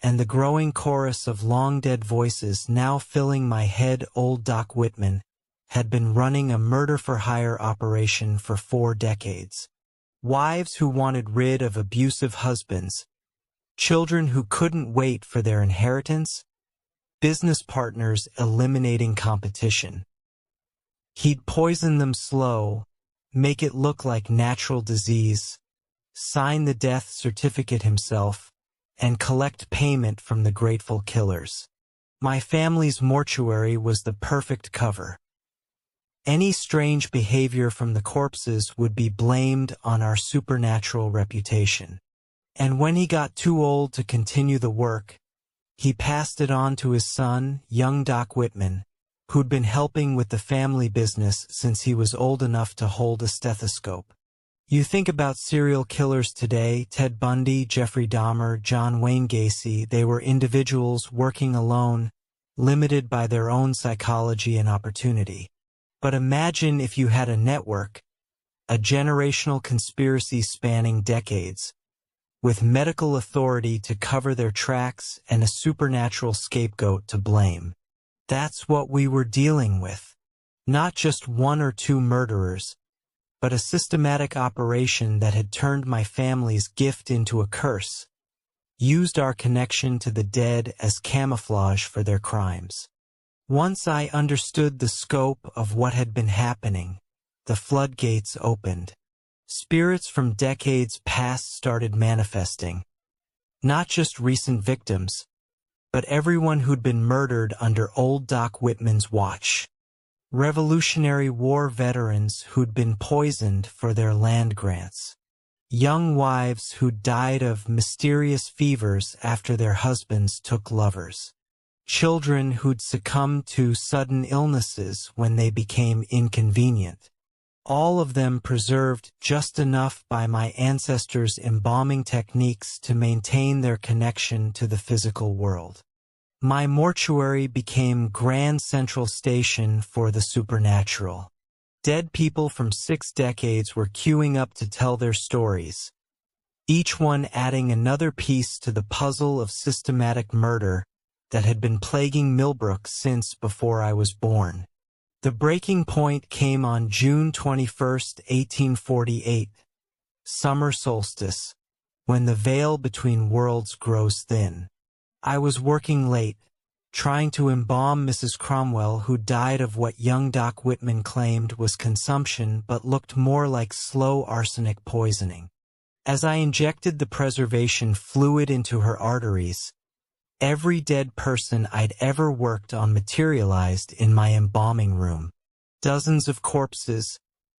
and the growing chorus of long-dead voices now filling my head, old Doc Whitman had been running a murder-for-hire operation for 4 decades. wives who wanted rid of abusive husbands, children who couldn't wait for their inheritance, business partners eliminating competition. He'd poison them slow, make it look like natural disease, sign the death certificate himself, and collect payment from the grateful killers. My family's mortuary was the perfect cover. Any strange behavior from the corpses would be blamed on our supernatural reputation. And when he got too old to continue the work, he passed it on to his son, young Doc Whitman, who'd been helping with the family business since he was old enough to hold a stethoscope. You think about serial killers today, Ted Bundy, Jeffrey Dahmer, John Wayne Gacy, they were individuals working alone, limited by their own psychology and opportunity. But imagine if you had a network, a generational conspiracy spanning decades, with medical authority to cover their tracks and a supernatural scapegoat to blame. That's what we were dealing with. Not just one or two murderers, but a systematic operation that had turned my family's gift into a curse, used our connection to the dead as camouflage for their crimes. Once I understood the scope of what had been happening, the floodgates opened. Spirits from decades past started manifesting. Not just recent victims, but everyone who'd been murdered under old Doc Whitman's watch. Revolutionary War veterans who'd been poisoned for their land grants. Young wives who'd died of mysterious fevers after their husbands took lovers. Children who'd succumbed to sudden illnesses when they became inconvenient. All of them preserved just enough by my ancestors' embalming techniques to maintain their connection to the physical world. My mortuary became Grand Central Station for the supernatural. Dead people from 6 decades were queuing up to tell their stories, each one adding another piece to the puzzle of systematic murder that had been plaguing Millbrook since before I was born. The breaking point came on June 21, 1848, summer solstice, when the veil between worlds grows thin. I was working late, trying to embalm Mrs. Cromwell, who died of what young Doc Whitman claimed was consumption but looked more like slow arsenic poisoning. As I injected the preservation fluid into her arteries, every dead person I'd ever worked on materialized in my embalming room. Dozens of corpses,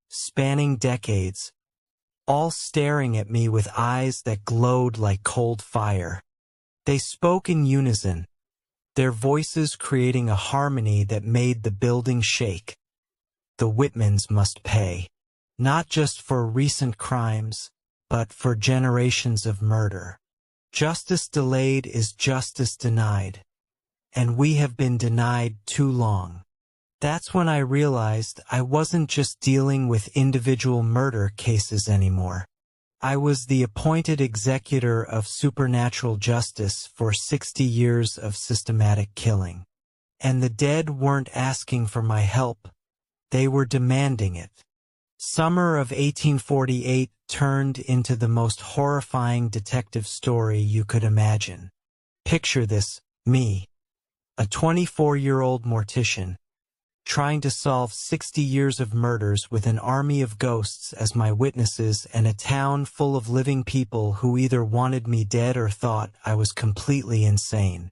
spanning decades, all staring at me with eyes that glowed like cold fire. They spoke in unison, their voices creating a harmony that made the building shake. The Whitmans must pay, not just for recent crimes, but for generations of murder. Justice delayed is justice denied, and we have been denied too long. That's when I realized I wasn't just dealing with individual murder cases anymore. I was the appointed executor of supernatural justice for 60 years of systematic killing. And the dead weren't asking for my help, they were demanding it. Summer of 1848 turned into the most horrifying detective story you could imagine. Picture this, me, a 24-year-old mortician, trying to solve 60 years of murders with an army of ghosts as my witnesses and a town full of living people who either wanted me dead or thought I was completely insane.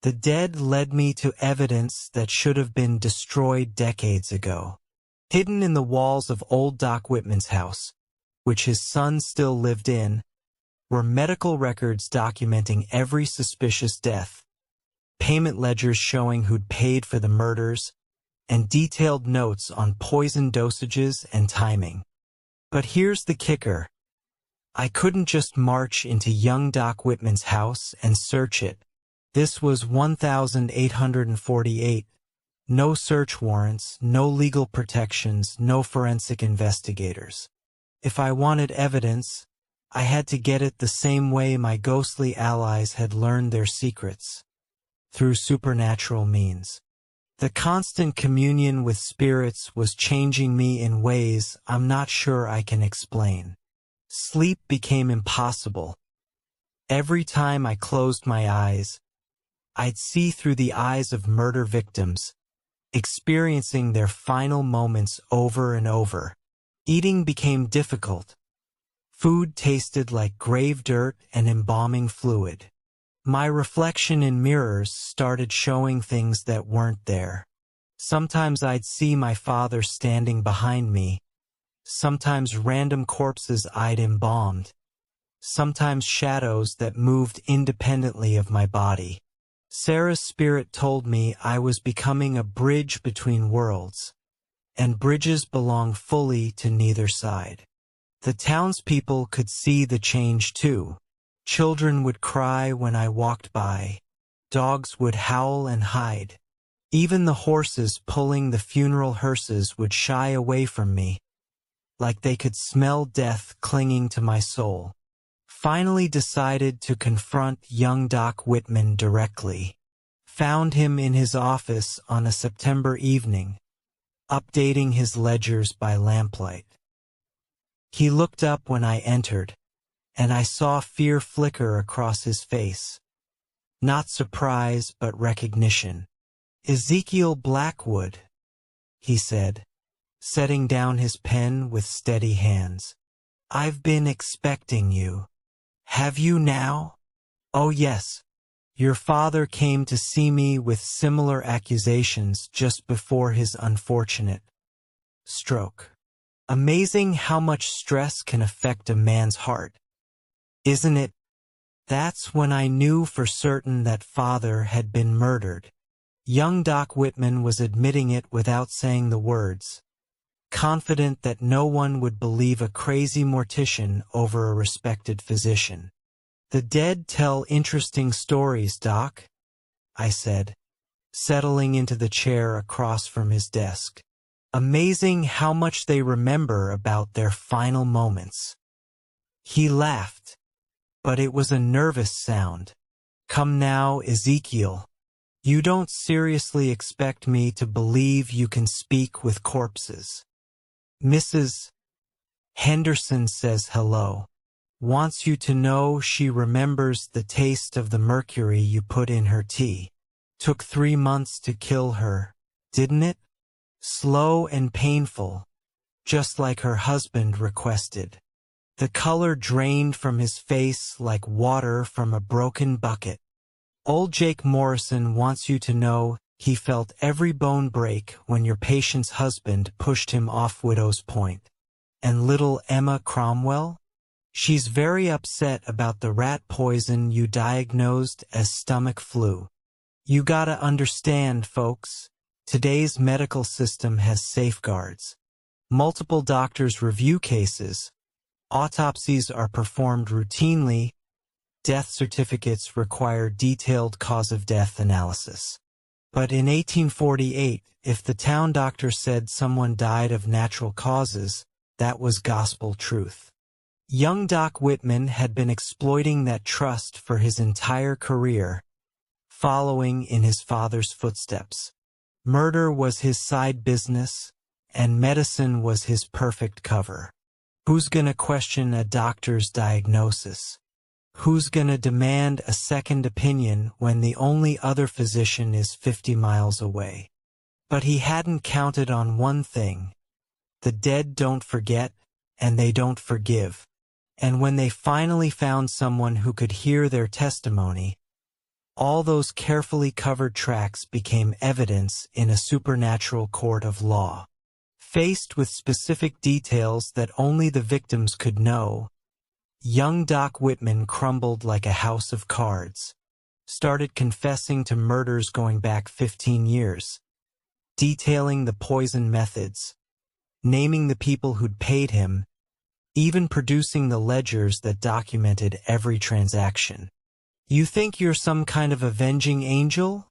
The dead led me to evidence that should have been destroyed decades ago. Hidden in the walls of old Doc Whitman's house, which his son still lived in, were medical records documenting every suspicious death, payment ledgers showing who'd paid for the murders, and detailed notes on poison dosages and timing. But here's the kicker. I couldn't just march into young Doc Whitman's house and search it. This was 1848. No search warrants, no legal protections, no forensic investigators. If I wanted evidence, I had to get it the same way my ghostly allies had learned their secrets, through supernatural means. The constant communion with spirits was changing me in ways I'm not sure I can explain. Sleep became impossible. Every time I closed my eyes, I'd see through the eyes of murder victims, experiencing their final moments over and over. Eating became difficult. Food tasted like grave dirt and embalming fluid. My reflection in mirrors started showing things that weren't there. Sometimes I'd see my father standing behind me. Sometimes random corpses I'd embalmed. Sometimes shadows that moved independently of my body. Sarah's spirit told me I was becoming a bridge between worlds, and bridges belong fully to neither side. The townspeople could see the change too. Children would cry when I walked by. Dogs would howl and hide. Even the horses pulling the funeral hearses would shy away from me, like they could smell death clinging to my soul. Finally decided to confront young Doc Whitman directly. Found him in his office on a September evening, updating his ledgers by lamplight. He looked up when I entered, and I saw fear flicker across his face. Not surprise, but recognition. "Ezekiel Blackwood," he said, setting down his pen with steady hands. "I've been expecting you." "Have you now?" "Oh yes. Your father came to see me with similar accusations just before his unfortunate stroke. Amazing how much stress can affect a man's heart, isn't it?" That's when I knew for certain that father had been murdered. Young Doc Whitman was admitting it without saying the words, confident that no one would believe a crazy mortician over a respected physician. "The dead tell interesting stories, Doc," I said, settling into the chair across from his desk. "Amazing how much they remember about their final moments." He laughed, but it was a nervous sound. "Come now, Ezekiel. You don't seriously expect me to believe you can speak with corpses. Mrs. Henderson says hello. Wants you to know she remembers the taste of the mercury you put in her tea. Took 3 months to kill her, didn't it? Slow and painful, just like her husband requested." The color drained from his face like water from a broken bucket. "Old Jake Morrison wants you to know he felt every bone break when your patient's husband pushed him off Widow's Point. And little Emma Cromwell? She's very upset about the rat poison you diagnosed as stomach flu. You gotta understand, folks, today's medical system has safeguards. Multiple doctors review cases. Autopsies are performed routinely. Death certificates require detailed cause-of-death analysis. But in 1848, if the town doctor said someone died of natural causes, that was gospel truth. Young Doc Whitman had been exploiting that trust for his entire career, following in his father's footsteps. Murder was his side business, and medicine was his perfect cover. Who's gonna question a doctor's diagnosis? Who's gonna demand a second opinion when the only other physician is 50 miles away? But he hadn't counted on one thing. The dead don't forget, and they don't forgive. And when they finally found someone who could hear their testimony, all those carefully covered tracks became evidence in a supernatural court of law. Faced with specific details that only the victims could know, young Doc Whitman crumbled like a house of cards, started confessing to murders going back 15 years, detailing the poison methods, naming the people who'd paid him, even producing the ledgers that documented every transaction. "You think you're some kind of avenging angel?"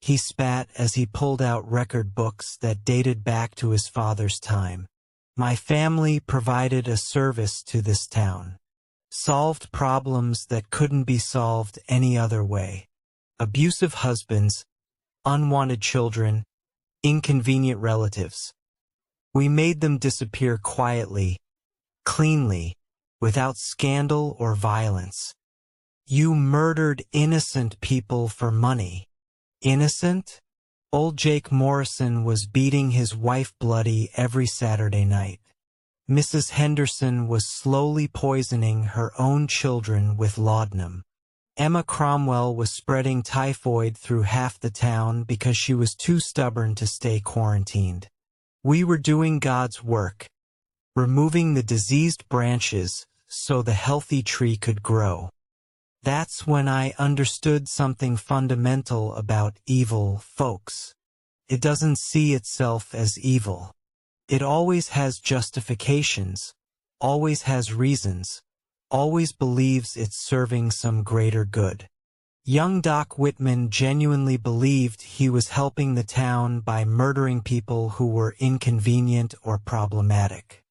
He spat as he pulled out record books that dated back to his father's time. "My family provided a service to this town. Solved problems that couldn't be solved any other way. Abusive husbands, unwanted children, inconvenient relatives. We made them disappear quietly, cleanly, without scandal or violence. You murdered innocent people for money. Innocent? Old Jake Morrison was beating his wife bloody every Saturday night. Mrs. Henderson was slowly poisoning her own children with laudanum. Emma Cromwell was spreading typhoid through half the town because she was too stubborn to stay quarantined. We were doing God's work, removing the diseased branches so the healthy tree could grow. That's when I understood something fundamental about evil, folks. It doesn't see itself as evil. It always has justifications, always has reasons, always believes it's serving some greater good. Young Doc Whitman genuinely believed he was helping the town by murdering people who were inconvenient or problematic.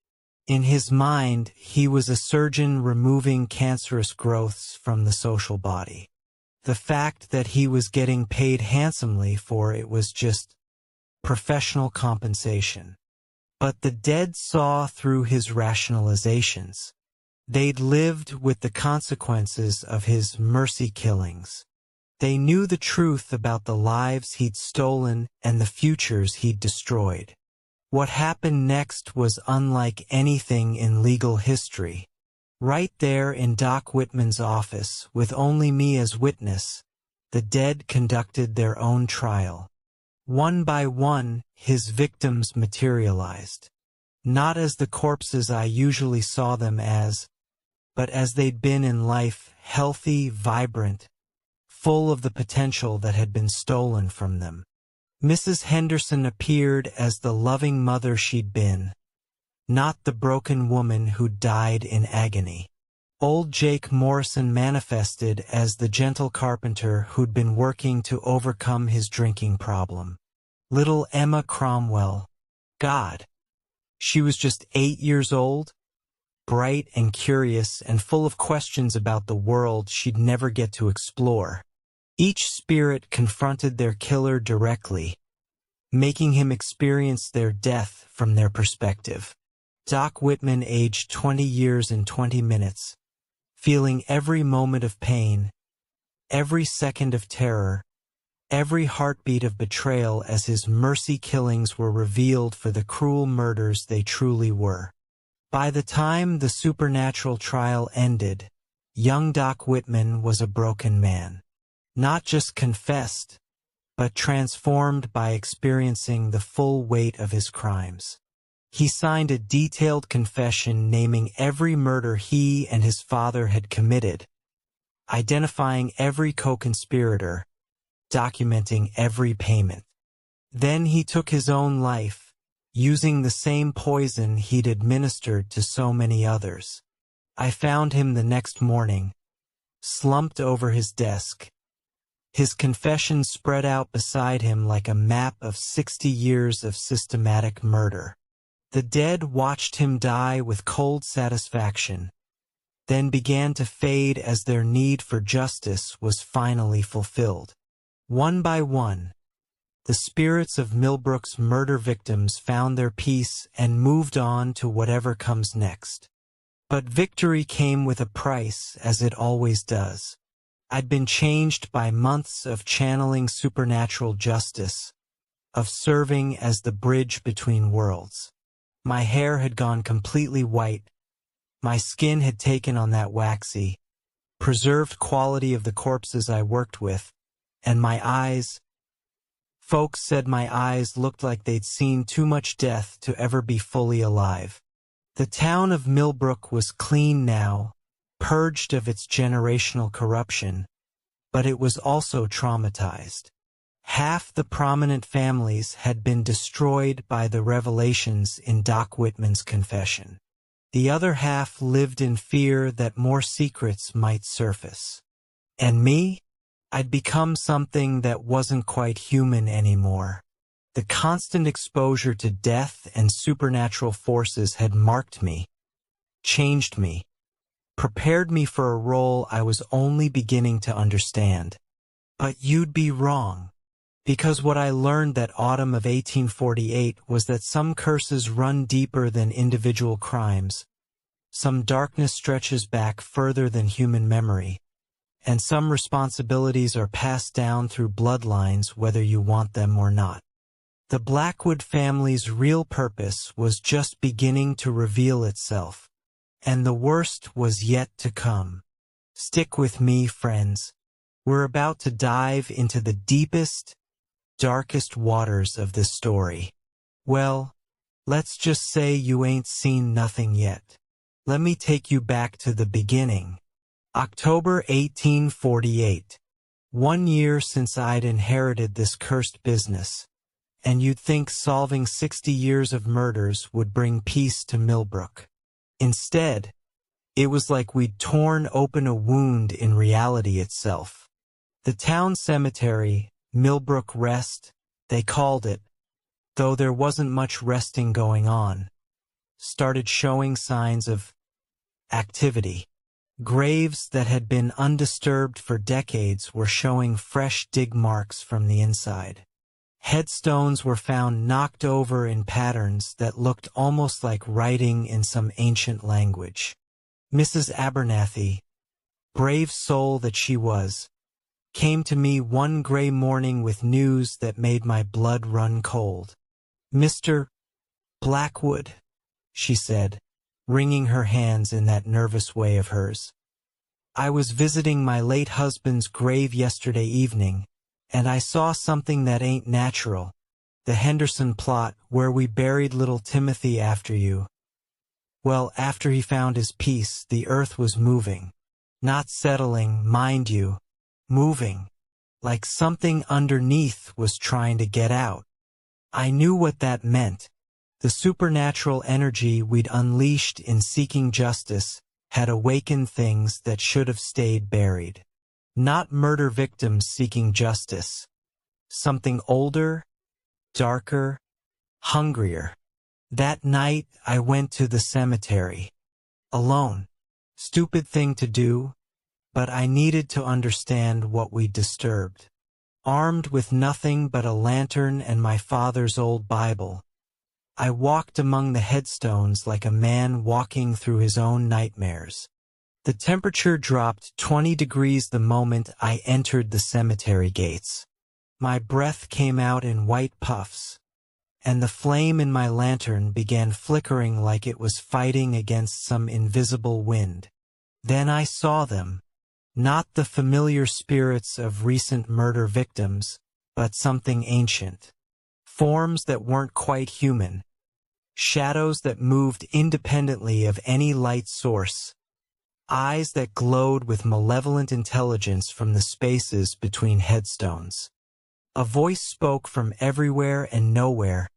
In his mind, he was a surgeon removing cancerous growths from the social body. The fact that he was getting paid handsomely for it was just professional compensation. But the dead saw through his rationalizations. They'd lived with the consequences of his mercy killings. They knew the truth about the lives he'd stolen and the futures he'd destroyed. What happened next was unlike anything in legal history. Right there in Doc Whitman's office, with only me as witness, the dead conducted their own trial. One by one, his victims materialized. Not as the corpses I usually saw them as, but as they'd been in life, healthy, vibrant, full of the potential that had been stolen from them. Mrs. Henderson appeared as the loving mother she'd been, not the broken woman who died in agony. Old Jake Morrison manifested as the gentle carpenter who'd been working to overcome his drinking problem. Little Emma Cromwell. God. She was just 8 years old, bright and curious and full of questions about the world she'd never get to explore. Each spirit confronted their killer directly, making him experience their death from their perspective. Doc Whitman aged 20 years and 20 minutes, feeling every moment of pain, every second of terror, every heartbeat of betrayal as his mercy killings were revealed for the cruel murders they truly were. By the time the supernatural trial ended, young Doc Whitman was a broken man. Not just confessed, but transformed by experiencing the full weight of his crimes. He signed a detailed confession naming every murder he and his father had committed, identifying every co-conspirator, documenting every payment. Then he took his own life, using the same poison he'd administered to so many others. I found him the next morning, slumped over his desk, his confession spread out beside him like a map of 60 years of systematic murder. The dead watched him die with cold satisfaction, then began to fade as their need for justice was finally fulfilled. One by one, the spirits of Millbrook's murder victims found their peace and moved on to whatever comes next. But victory came with a price, as it always does. I'd been changed by months of channeling supernatural justice, of serving as the bridge between worlds. My hair had gone completely white. My skin had taken on that waxy, preserved quality of the corpses I worked with, and my eyes... Folks said my eyes looked like they'd seen too much death to ever be fully alive. The town of Millbrook was clean now, purged of its generational corruption, but it was also traumatized. Half the prominent families had been destroyed by the revelations in Doc Whitman's confession. The other half lived in fear that more secrets might surface. And me? I'd become something that wasn't quite human anymore. The constant exposure to death and supernatural forces had marked me, changed me, prepared me for a role I was only beginning to understand. But you'd be wrong. Because what I learned that autumn of 1848 was that some curses run deeper than individual crimes. Some darkness stretches back further than human memory, and some responsibilities are passed down through bloodlines whether you want them or not. The Blackwood family's real purpose was just beginning to reveal itself, and the worst was yet to come. Stick with me, friends. We're about to dive into the deepest, darkest waters of this story. Well, let's just say you ain't seen nothing yet. Let me take you back to the beginning. October 1848. 1 year since I'd inherited this cursed business, and you'd think solving 60 years of murders would bring peace to Millbrook. Instead, it was like we'd torn open a wound in reality itself. The town cemetery, Millbrook Rest, they called it, though there wasn't much resting going on, started showing signs of activity. Graves that had been undisturbed for decades were showing fresh dig marks from the inside. Headstones were found knocked over in patterns that looked almost like writing in some ancient language. Mrs. Abernathy, brave soul that she was, came to me one gray morning with news that made my blood run cold. "Mr. Blackwood," she said, wringing her hands in that nervous way of hers. "I was visiting my late husband's grave yesterday evening, and I saw something that ain't natural. The Henderson plot where we buried little Timothy after you. Well, after he found his peace, the earth was moving. Not settling, mind you, moving. Like something underneath was trying to get out. I knew what that meant. The supernatural energy we'd unleashed in seeking justice had awakened things that should have stayed buried. Not murder victims seeking justice. Something older, darker, hungrier. That night I went to the cemetery. Alone. Stupid thing to do, but I needed to understand what we'd disturbed. Armed with nothing but a lantern and my father's old Bible, I walked among the headstones like a man walking through his own nightmares. The temperature dropped 20 degrees the moment I entered the cemetery gates. My breath came out in white puffs, and the flame in my lantern began flickering like it was fighting against some invisible wind. Then I saw them, not the familiar spirits of recent murder victims, but something ancient. Forms that weren't quite human. Shadows that moved independently of any light source. Eyes that glowed with malevolent intelligence from the spaces between headstones. A voice spoke from everywhere and nowhere,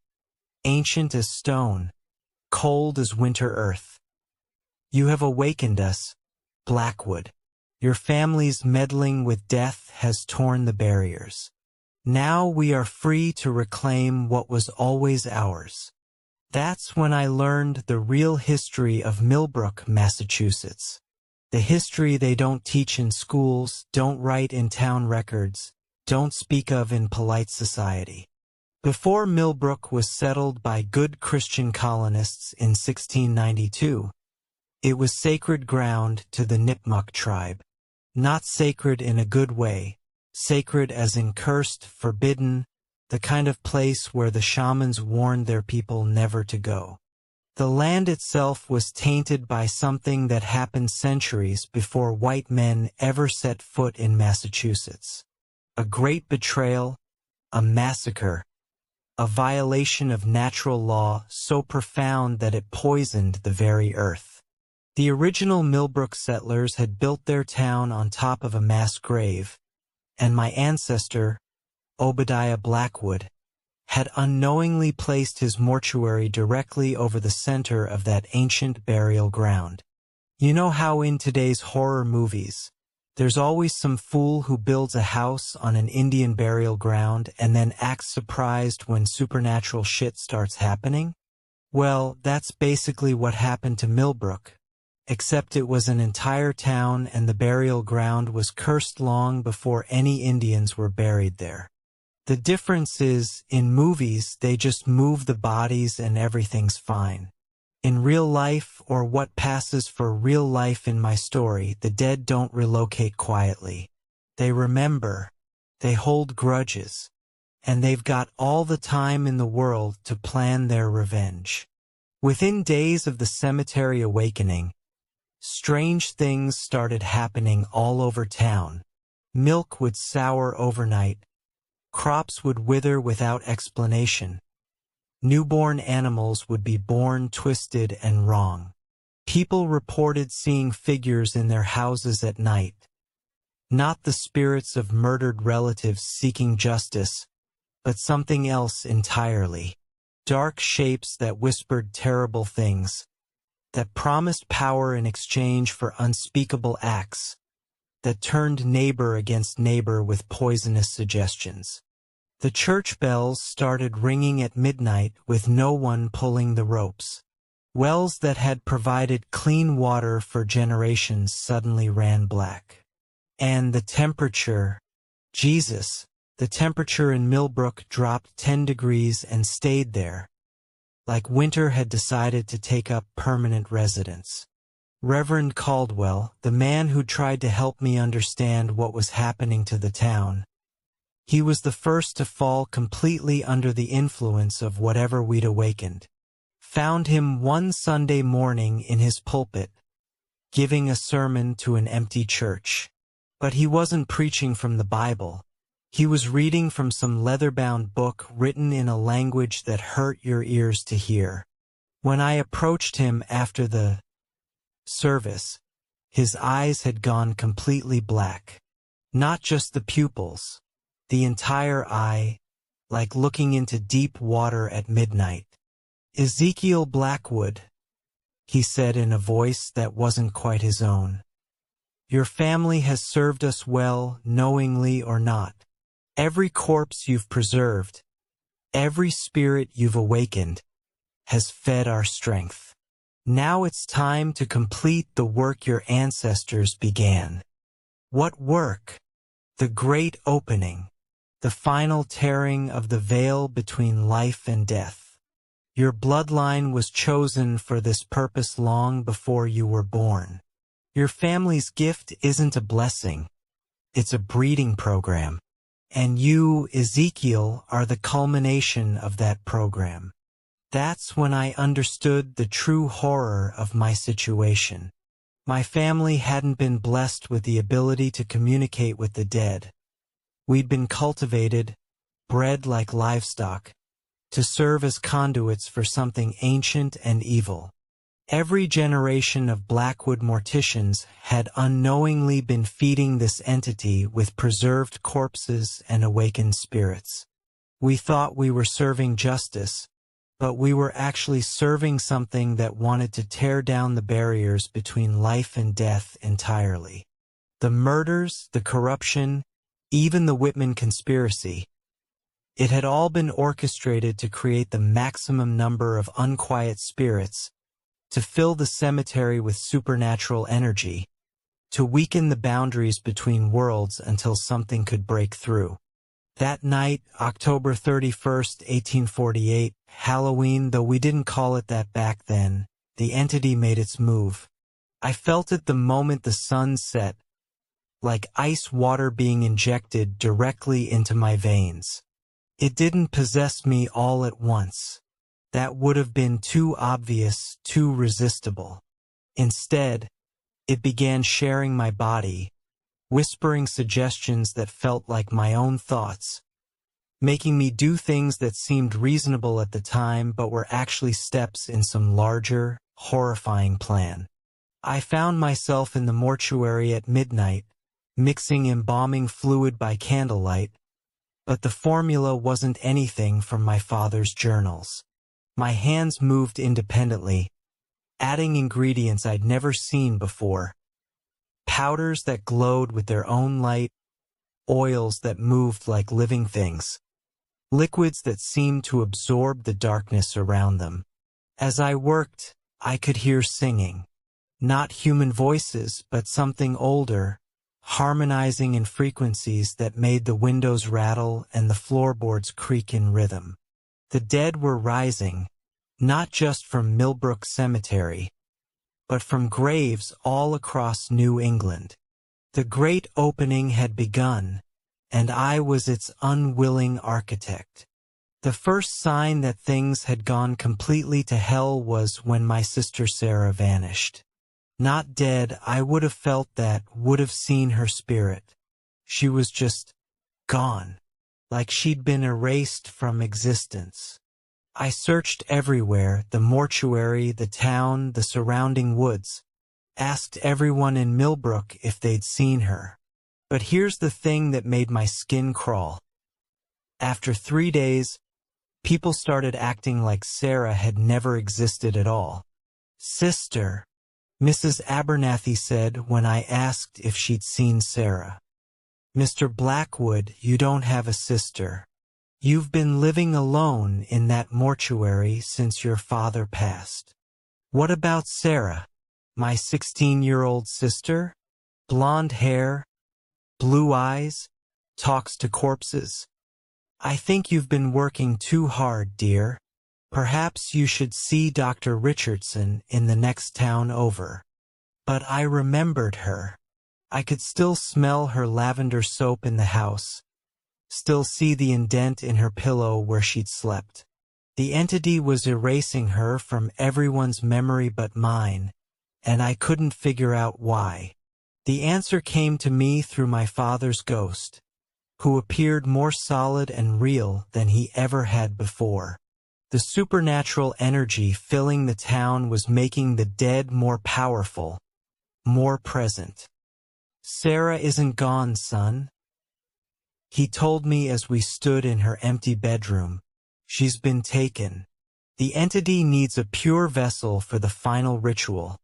ancient as stone, cold as winter earth. "You have awakened us, Blackwood. Your family's meddling with death has torn the barriers. Now we are free to reclaim what was always ours." That's when I learned the real history of Millbrook, Massachusetts. The history they don't teach in schools, don't write in town records, don't speak of in polite society. Before Millbrook was settled by good Christian colonists in 1692, it was sacred ground to the Nipmuc tribe. Not sacred in a good way, sacred as in cursed, forbidden, the kind of place where the shamans warned their people never to go. The land itself was tainted by something that happened centuries before white men ever set foot in Massachusetts. A great betrayal, a massacre, a violation of natural law so profound that it poisoned the very earth. The original Millbrook settlers had built their town on top of a mass grave, and my ancestor, Obadiah Blackwood, had unknowingly placed his mortuary directly over the center of that ancient burial ground. You know how in today's horror movies, there's always some fool who builds a house on an Indian burial ground and then acts surprised when supernatural shit starts happening? Well, that's basically what happened to Millbrook, except it was an entire town and the burial ground was cursed long before any Indians were buried there. The difference is, in movies, they just move the bodies and everything's fine. In real life, or what passes for real life in my story, the dead don't relocate quietly. They remember, they hold grudges, and they've got all the time in the world to plan their revenge. Within days of the cemetery awakening, strange things started happening all over town. Milk would sour overnight, crops would wither without explanation. Newborn animals would be born twisted and wrong. People reported seeing figures in their houses at night. Not the spirits of murdered relatives seeking justice, but something else entirely. Dark shapes that whispered terrible things, that promised power in exchange for unspeakable acts, that turned neighbor against neighbor with poisonous suggestions. The church bells started ringing at midnight with no one pulling the ropes. Wells that had provided clean water for generations suddenly ran black. And the temperature, the temperature in Millbrook dropped 10 degrees and stayed there, like winter had decided to take up permanent residence. Reverend Caldwell, the man who tried to help me understand what was happening to the town, he was the first to fall completely under the influence of whatever we'd awakened. Found him one Sunday morning in his pulpit, giving a sermon to an empty church. But he wasn't preaching from the Bible. He was reading from some leather-bound book written in a language that hurt your ears to hear. When I approached him after the service, his eyes had gone completely black. Not just the pupils. The entire eye, like looking into deep water at midnight. "Ezekiel Blackwood," he said in a voice that wasn't quite his own. "Your family has served us well, knowingly or not. Every corpse you've preserved, every spirit you've awakened, has fed our strength. Now it's time to complete the work your ancestors began." What work? The great opening. The final tearing of the veil between life and death. Your bloodline was chosen for this purpose long before you were born. Your family's gift isn't a blessing. It's a breeding program. And you, Ezekiel, are the culmination of that program. That's when I understood the true horror of my situation. My family hadn't been blessed with the ability to communicate with the dead. We'd been cultivated, bred like livestock, to serve as conduits for something ancient and evil. Every generation of Blackwood Morticians had unknowingly been feeding this entity with preserved corpses and awakened spirits. We thought we were serving justice, but we were actually serving something that wanted to tear down the barriers between life and death entirely. The murders, the corruption, even the Whitman conspiracy. It had all been orchestrated to create the maximum number of unquiet spirits, to fill the cemetery with supernatural energy, to weaken the boundaries between worlds until something could break through. That night, October 31st, 1848, Halloween, though we didn't call it that back then, the entity made its move. I felt it the moment the sun set, like ice water being injected directly into my veins. It didn't possess me all at once. That would have been too obvious, too resistible. Instead, it began sharing my body, whispering suggestions that felt like my own thoughts, making me do things that seemed reasonable at the time but were actually steps in some larger, horrifying plan. I found myself in the mortuary at midnight, mixing embalming fluid by candlelight, but the formula wasn't anything from my father's journals. My hands moved independently, adding ingredients I'd never seen before. Powders that glowed with their own light, oils that moved like living things, liquids that seemed to absorb the darkness around them. As I worked, I could hear singing. Not human voices, but something older, harmonizing in frequencies that made the windows rattle and the floorboards creak in rhythm. The dead were rising, not just from Millbrook Cemetery, but from graves all across New England. The great opening had begun, and I was its unwilling architect. The first sign that things had gone completely to hell was when my sister Sarah vanished. Not dead, I would have felt that, would have seen her spirit. She was just gone, like she'd been erased from existence. I searched everywhere, the mortuary, the town, the surrounding woods, asked everyone in Millbrook if they'd seen her. But here's the thing that made my skin crawl. After 3 days, people started acting like Sarah had never existed at all. "Sister," Mrs. Abernathy said when I asked if she'd seen Sarah. "Mr. Blackwood, you don't have a sister. You've been living alone in that mortuary since your father passed." "What about Sarah, my 16-year-old sister? Blonde hair, blue eyes, talks to corpses." "I think you've been working too hard, dear. Perhaps you should see Dr. Richardson in the next town over." But I remembered her. I could still smell her lavender soap in the house, still see the indent in her pillow where she'd slept. The entity was erasing her from everyone's memory but mine, and I couldn't figure out why. The answer came to me through my father's ghost, who appeared more solid and real than he ever had before. The supernatural energy filling the town was making the dead more powerful, more present. "Sarah isn't gone, son," he told me as we stood in her empty bedroom. "She's been taken. The entity needs a pure vessel for the final ritual.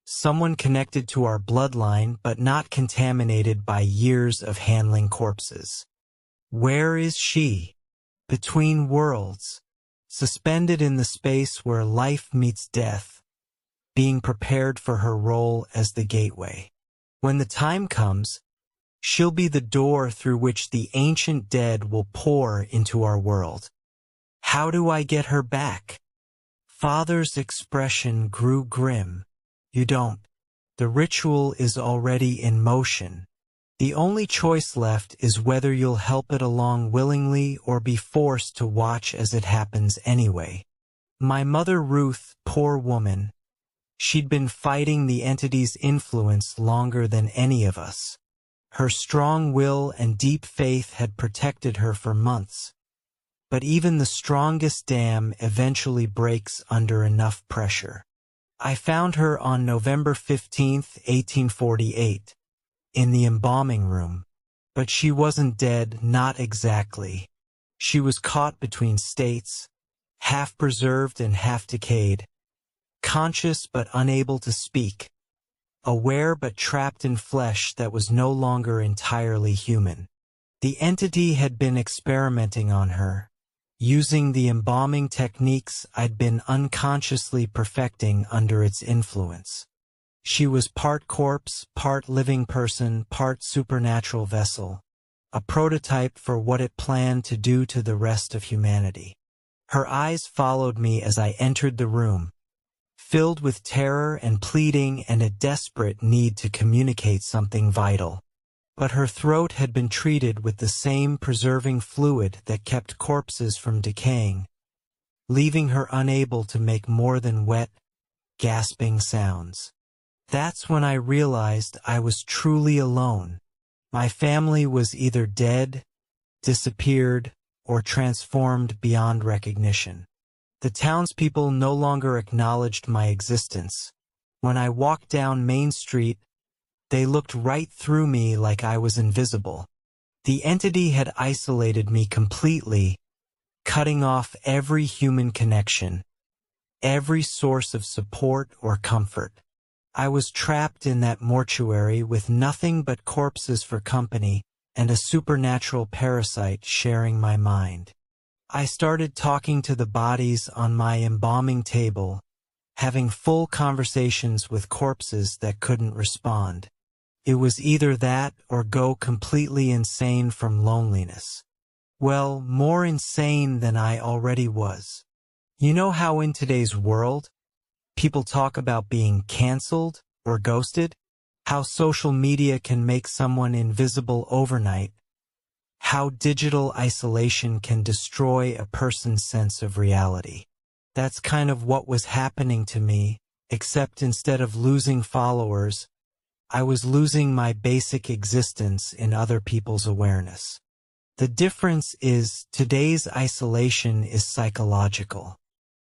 Someone connected to our bloodline but not contaminated by years of handling corpses." Where is she? Between worlds, suspended in the space where life meets death, being prepared for her role as the gateway. When the time comes, she'll be the door through which the ancient dead will pour into our world. How do I get her back? Father's expression grew grim. You don't. The ritual is already in motion. The only choice left is whether you'll help it along willingly or be forced to watch as it happens anyway. My mother Ruth, poor woman, she'd been fighting the entity's influence longer than any of us. Her strong will and deep faith had protected her for months. But even the strongest dam eventually breaks under enough pressure. I found her on November 15, 1848, in the embalming room. But she wasn't dead, not exactly. She was caught between states, half preserved and half decayed, conscious but unable to speak, aware but trapped in flesh that was no longer entirely human. The entity had been experimenting on her, using the embalming techniques I'd been unconsciously perfecting under its influence. She was part corpse, part living person, part supernatural vessel, a prototype for what it planned to do to the rest of humanity. Her eyes followed me as I entered the room, filled with terror and pleading and a desperate need to communicate something vital. But her throat had been treated with the same preserving fluid that kept corpses from decaying, leaving her unable to make more than wet, gasping sounds. That's when I realized I was truly alone. My family was either dead, disappeared, or transformed beyond recognition. The townspeople no longer acknowledged my existence. When I walked down Main Street, they looked right through me like I was invisible. The entity had isolated me completely, cutting off every human connection, every source of support or comfort. I was trapped in that mortuary with nothing but corpses for company and a supernatural parasite sharing my mind. I started talking to the bodies on my embalming table, having full conversations with corpses that couldn't respond. It was either that or go completely insane from loneliness. Well, more insane than I already was. You know how in today's world, people talk about being canceled or ghosted? How social media can make someone invisible overnight? How digital isolation can destroy a person's sense of reality? That's kind of what was happening to me, except instead of losing followers, I was losing my basic existence in other people's awareness. The difference is today's isolation is psychological.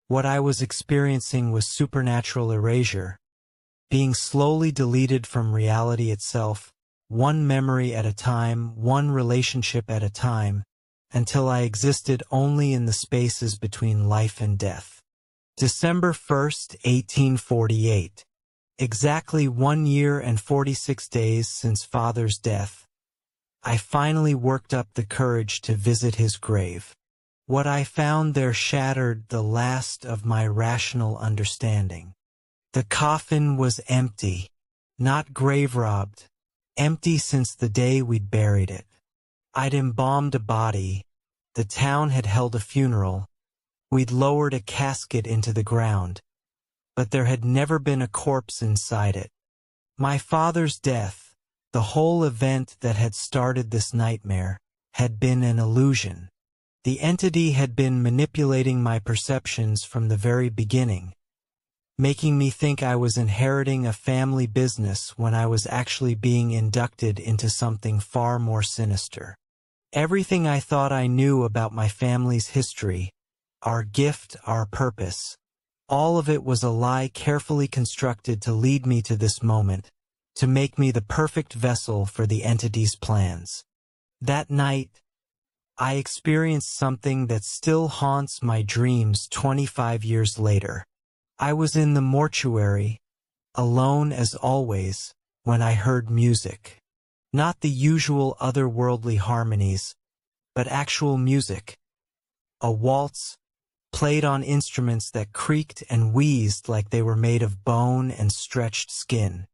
What I was experiencing was supernatural erasure, being slowly deleted from reality itself, one memory at a time, one relationship at a time, until I existed only in the spaces between life and death. December 1st, 1848. Exactly 1 year and 46 days since Father's death, I finally worked up the courage to visit his grave. What I found there shattered the last of my rational understanding. The coffin was empty, not grave-robbed, empty since the day we'd buried it. I'd embalmed a body, the town had held a funeral, we'd lowered a casket into the ground, but there had never been a corpse inside it. My father's death, the whole event that had started this nightmare, had been an illusion. The entity had been manipulating my perceptions from the very beginning, making me think I was inheriting a family business when I was actually being inducted into something far more sinister. Everything I thought I knew about my family's history, our gift, our purpose, all of it was a lie carefully constructed to lead me to this moment, to make me the perfect vessel for the entity's plans. That night, I experienced something that still haunts my dreams 25 years later. I was in the mortuary, alone as always, when I heard music. Not the usual otherworldly harmonies, but actual music. A waltz, played on instruments that creaked and wheezed like they were made of bone and stretched skin.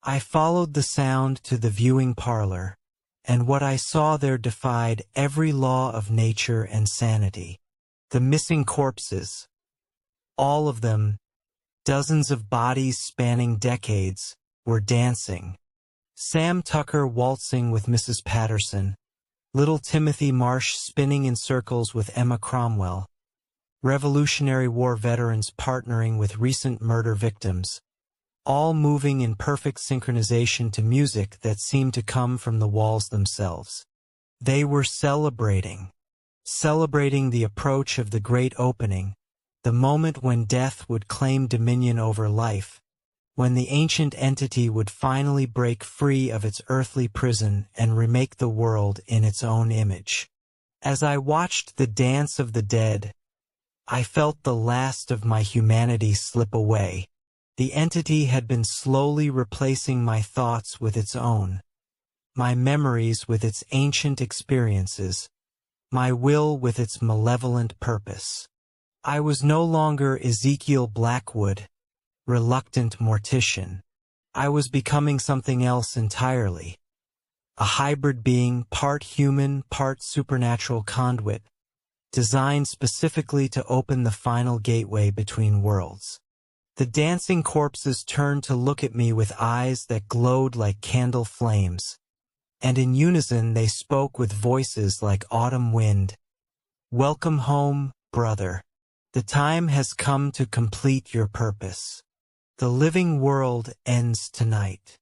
I followed the sound to the viewing parlor, and what I saw there defied every law of nature and sanity. The missing corpses, all of them, dozens of bodies spanning decades, were dancing. Sam Tucker waltzing with Mrs. Patterson, little Timothy Marsh spinning in circles with Emma Cromwell, Revolutionary War veterans partnering with recent murder victims, all moving in perfect synchronization to music that seemed to come from the walls themselves. They were celebrating the approach of the great opening, the moment when death would claim dominion over life, when the ancient entity would finally break free of its earthly prison and remake the world in its own image. As I watched the dance of the dead, I felt the last of my humanity slip away. The entity had been slowly replacing my thoughts with its own, my memories with its ancient experiences, my will with its malevolent purpose. I was no longer Ezekiel Blackwood, reluctant mortician. I was becoming something else entirely. A hybrid being, part human, part supernatural conduit, designed specifically to open the final gateway between worlds. The dancing corpses turned to look at me with eyes that glowed like candle flames, and in unison they spoke with voices like autumn wind. "Welcome home, brother. The time has come to complete your purpose. The living world ends tonight."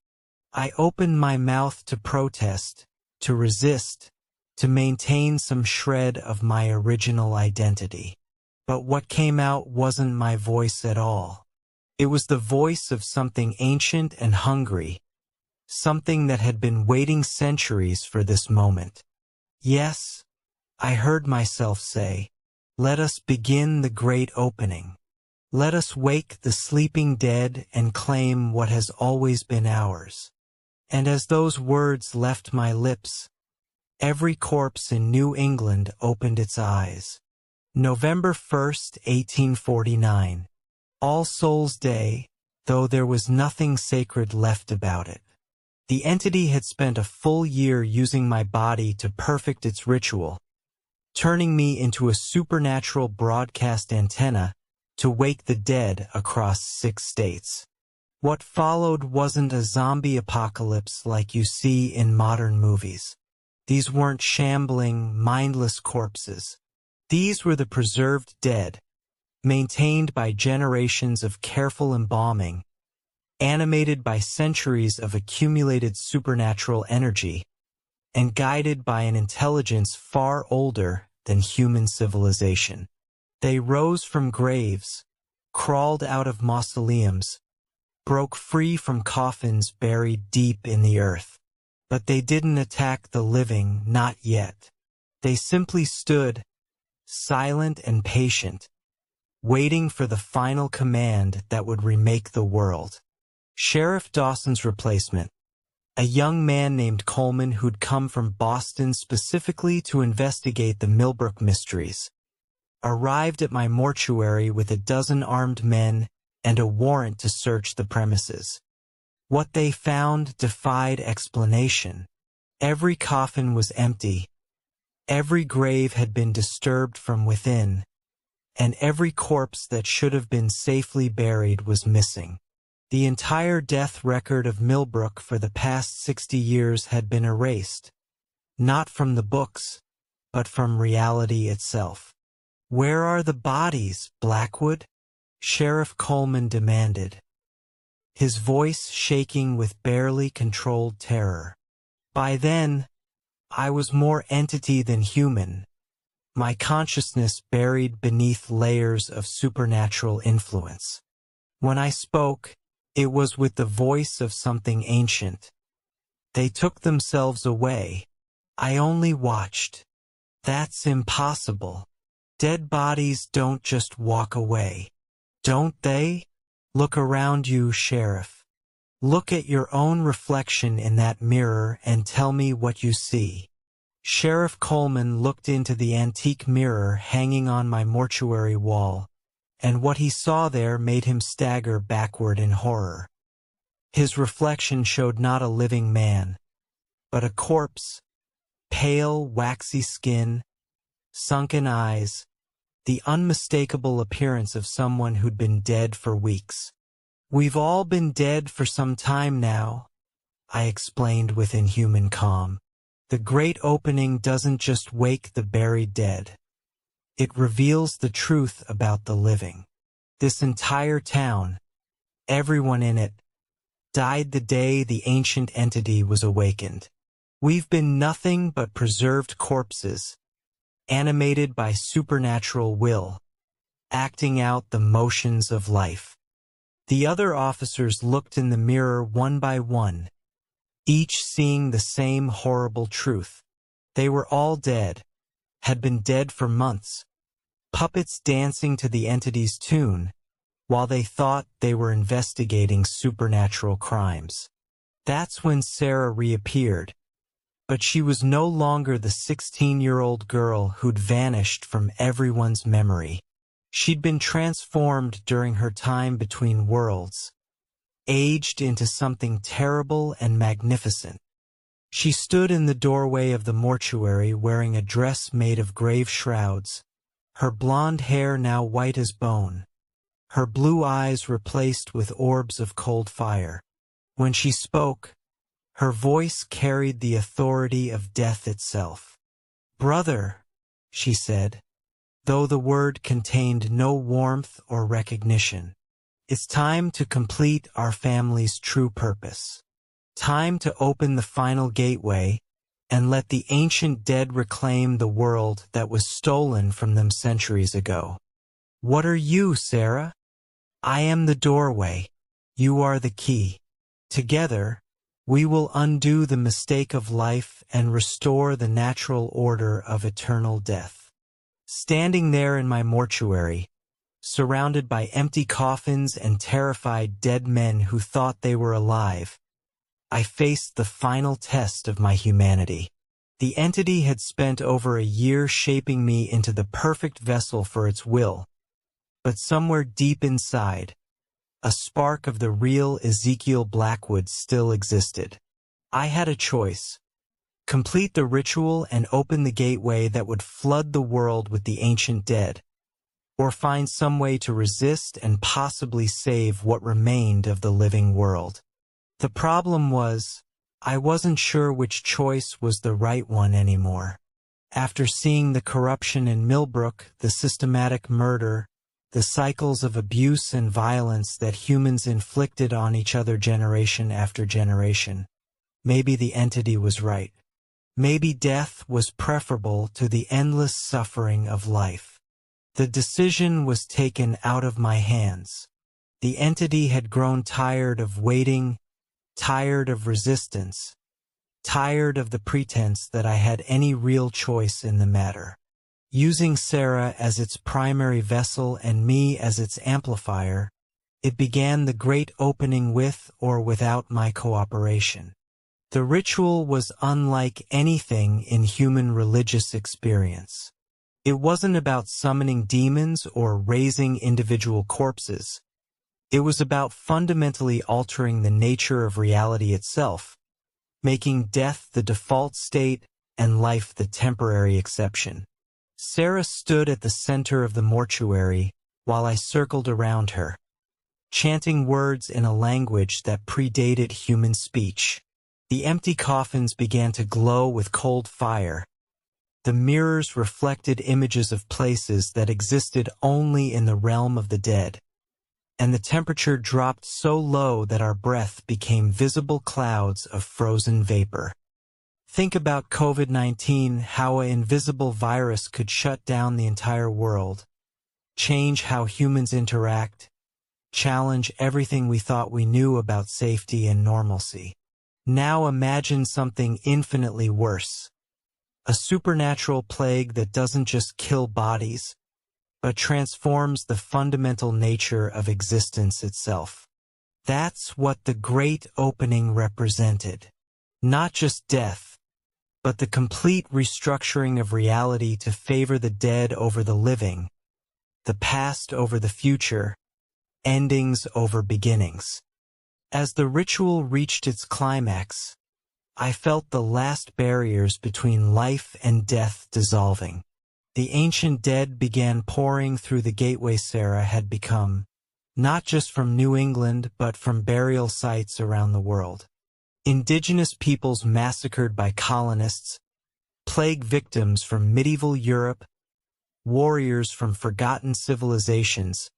I opened my mouth to protest, to resist, to maintain some shred of my original identity. But what came out wasn't my voice at all. It was the voice of something ancient and hungry, something that had been waiting centuries for this moment. Yes, I heard myself say, let us begin the great opening. Let us wake the sleeping dead and claim what has always been ours. And as those words left my lips, every corpse in New England opened its eyes. November 1st, 1849. All Souls' Day, though there was nothing sacred left about it. The entity had spent a full year using my body to perfect its ritual, turning me into a supernatural broadcast antenna to wake the dead across 6 states. What followed wasn't a zombie apocalypse like you see in modern movies. These weren't shambling, mindless corpses. These were the preserved dead, maintained by generations of careful embalming, animated by centuries of accumulated supernatural energy, and guided by an intelligence far older than human civilization. They rose from graves, crawled out of mausoleums, broke free from coffins buried deep in the earth. But they didn't attack the living, not yet. They simply stood, silent and patient, waiting for the final command that would remake the world. Sheriff Dawson's replacement, a young man named Coleman who'd come from Boston specifically to investigate the Millbrook mysteries, arrived at my mortuary with a dozen armed men and a warrant to search the premises. What they found defied explanation. Every coffin was empty, every grave had been disturbed from within, and every corpse that should have been safely buried was missing. The entire death record of Millbrook for the past 60 years had been erased, not from the books, but from reality itself. "Where are the bodies, Blackwood?" Sheriff Coleman demanded, his voice shaking with barely controlled terror. By then, I was more entity than human, my consciousness buried beneath layers of supernatural influence. When I spoke, it was with the voice of something ancient. They took themselves away. I only watched. That's impossible. Dead bodies don't just walk away. Don't they? Look around you, Sheriff. Look at your own reflection in that mirror and tell me what you see. Sheriff Coleman looked into the antique mirror hanging on my mortuary wall, and what he saw there made him stagger backward in horror. His reflection showed not a living man, but a corpse, pale, waxy skin, sunken eyes, the unmistakable appearance of someone who'd been dead for weeks. "We've all been dead for some time now," I explained with inhuman calm. "The great opening doesn't just wake the buried dead. It reveals the truth about the living. This entire town, everyone in it, died the day the ancient entity was awakened. We've been nothing but preserved corpses, animated by supernatural will, acting out the motions of life." The other officers looked in the mirror one by one, each seeing the same horrible truth. They were all dead, had been dead for months, puppets dancing to the entity's tune, while they thought they were investigating supernatural crimes. That's when Sarah reappeared, but she was no longer the 16-year-old girl who'd vanished from everyone's memory. She'd been transformed during her time between worlds, aged into something terrible and magnificent. She stood in the doorway of the mortuary wearing a dress made of grave shrouds, her blonde hair now white as bone, her blue eyes replaced with orbs of cold fire. When she spoke, her voice carried the authority of death itself. "Brother," she said, though the word contained no warmth or recognition, "it's time to complete our family's true purpose. Time to open the final gateway and let the ancient dead reclaim the world that was stolen from them centuries ago." "What are you, Sarah?" "I am the doorway. You are the key. Together, we will undo the mistake of life and restore the natural order of eternal death." Standing there in my mortuary, surrounded by empty coffins and terrified dead men who thought they were alive, I faced the final test of my humanity. The entity had spent over a year shaping me into the perfect vessel for its will, but somewhere deep inside, a spark of the real Ezekiel Blackwood still existed. I had a choice: complete the ritual and open the gateway that would flood the world with the ancient dead, or find some way to resist and possibly save what remained of the living world. The problem was, I wasn't sure which choice was the right one anymore. After seeing the corruption in Millbrook, the systematic murder, the cycles of abuse and violence that humans inflicted on each other generation after generation, maybe the entity was right. Maybe death was preferable to the endless suffering of life. The decision was taken out of my hands. The entity had grown tired of waiting, tired of resistance, tired of the pretense that I had any real choice in the matter. Using Sarah as its primary vessel and me as its amplifier, it began the great opening with or without my cooperation. The ritual was unlike anything in human religious experience. It wasn't about summoning demons or raising individual corpses. It was about fundamentally altering the nature of reality itself, making death the default state and life the temporary exception. Sarah stood at the center of the mortuary while I circled around her, chanting words in a language that predated human speech. The empty coffins began to glow with cold fire. The mirrors reflected images of places that existed only in the realm of the dead, and the temperature dropped so low that our breath became visible clouds of frozen vapor. Think about COVID-19, how an invisible virus could shut down the entire world, change how humans interact, challenge everything we thought we knew about safety and normalcy. Now imagine something infinitely worse. A supernatural plague that doesn't just kill bodies, but transforms the fundamental nature of existence itself. That's what the Great Opening represented. Not just death, but the complete restructuring of reality to favor the dead over the living, the past over the future, endings over beginnings. As the ritual reached its climax, I felt the last barriers between life and death dissolving. The ancient dead began pouring through the gateway Sarah had become, not just from New England but from burial sites around the world. Indigenous peoples massacred by colonists, plague victims from medieval Europe, warriors from forgotten civilizations,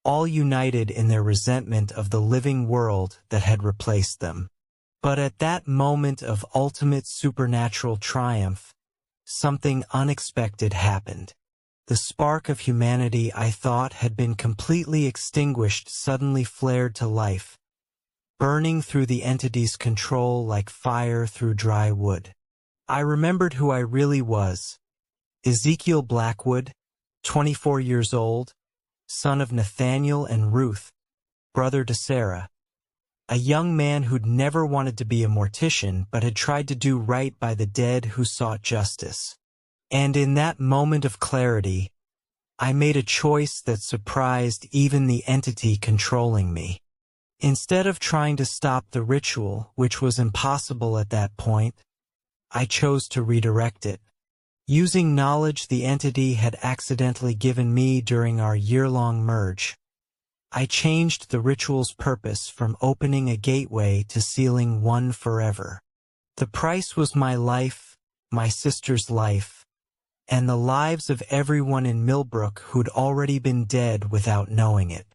all united in their resentment of the living world that had replaced them. But at that moment of ultimate supernatural triumph, something unexpected happened. The spark of humanity I thought had been completely extinguished suddenly flared to life, burning through the entity's control like fire through dry wood. I remembered who I really was. Ezekiel Blackwood, 24 years old, son of Nathaniel and Ruth, brother to Sarah. A young man who'd never wanted to be a mortician but had tried to do right by the dead who sought justice. And in that moment of clarity, I made a choice that surprised even the entity controlling me. Instead of trying to stop the ritual, which was impossible at that point, I chose to redirect it. Using knowledge the entity had accidentally given me during our year-long merge, I changed the ritual's purpose from opening a gateway to sealing one forever. The price was my life, my sister's life, and the lives of everyone in Millbrook who'd already been dead without knowing it.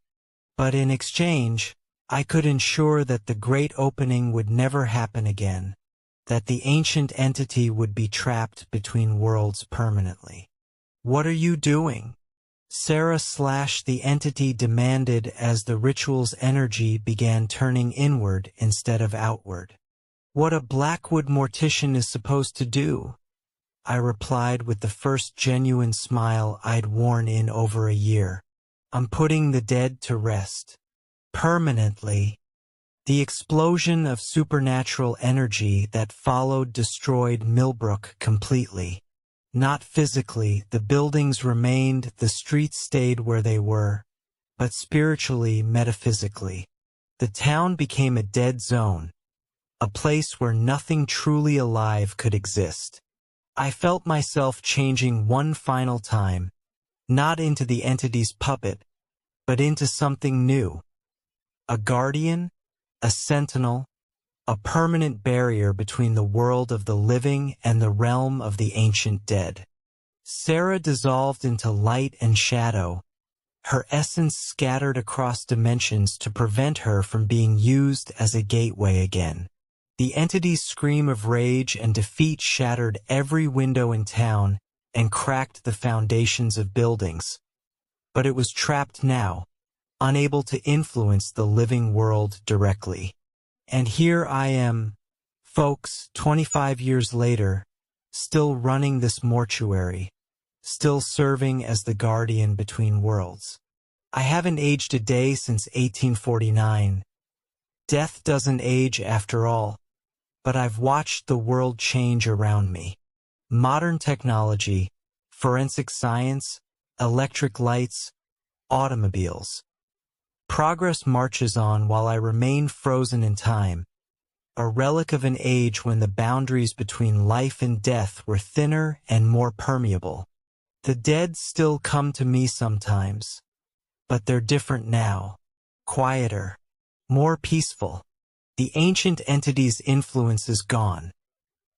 But in exchange, I could ensure that the Great Opening would never happen again, that the ancient entity would be trapped between worlds permanently. "What are you doing?" Sarah/the entity demanded as the ritual's energy began turning inward instead of outward. "What a Blackwood mortician is supposed to do," I replied with the first genuine smile I'd worn in over a year. "I'm putting the dead to rest. Permanently." The explosion of supernatural energy that followed destroyed Millbrook completely. Not physically, the buildings remained, the streets stayed where they were, but spiritually, metaphysically. The town became a dead zone, a place where nothing truly alive could exist. I felt myself changing one final time, not into the entity's puppet, but into something new. A guardian, a sentinel, a permanent barrier between the world of the living and the realm of the ancient dead. Sarah dissolved into light and shadow, her essence scattered across dimensions to prevent her from being used as a gateway again. The entity's scream of rage and defeat shattered every window in town and cracked the foundations of buildings. But it was trapped now, unable to influence the living world directly. And here I am, folks, 25 years later, still running this mortuary, still serving as the guardian between worlds. I haven't aged a day since 1849. Death doesn't age after all, but I've watched the world change around me. Modern technology, forensic science, electric lights, automobiles. Progress marches on while I remain frozen in time, a relic of an age when the boundaries between life and death were thinner and more permeable. The dead still come to me sometimes, but they're different now, quieter, more peaceful. The ancient entity's influence is gone,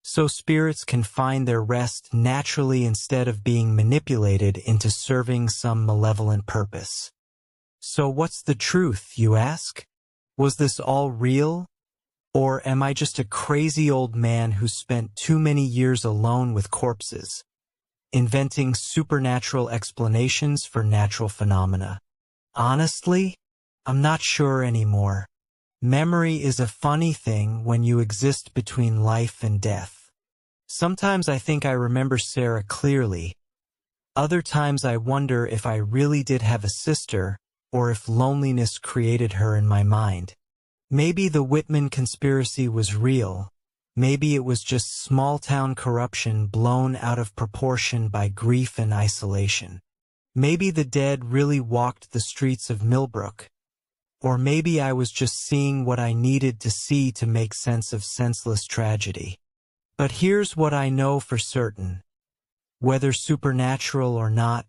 so spirits can find their rest naturally instead of being manipulated into serving some malevolent purpose. So what's the truth, you ask? Was this all real? Or am I just a crazy old man who spent too many years alone with corpses, inventing supernatural explanations for natural phenomena? Honestly, I'm not sure anymore. Memory is a funny thing when you exist between life and death. Sometimes I think I remember Sarah clearly. Other times I wonder if I really did have a sister, or if loneliness created her in my mind. Maybe the Whitman conspiracy was real. Maybe it was just small-town corruption blown out of proportion by grief and isolation. Maybe the dead really walked the streets of Millbrook. Or maybe I was just seeing what I needed to see to make sense of senseless tragedy. But here's what I know for certain. Whether supernatural or not,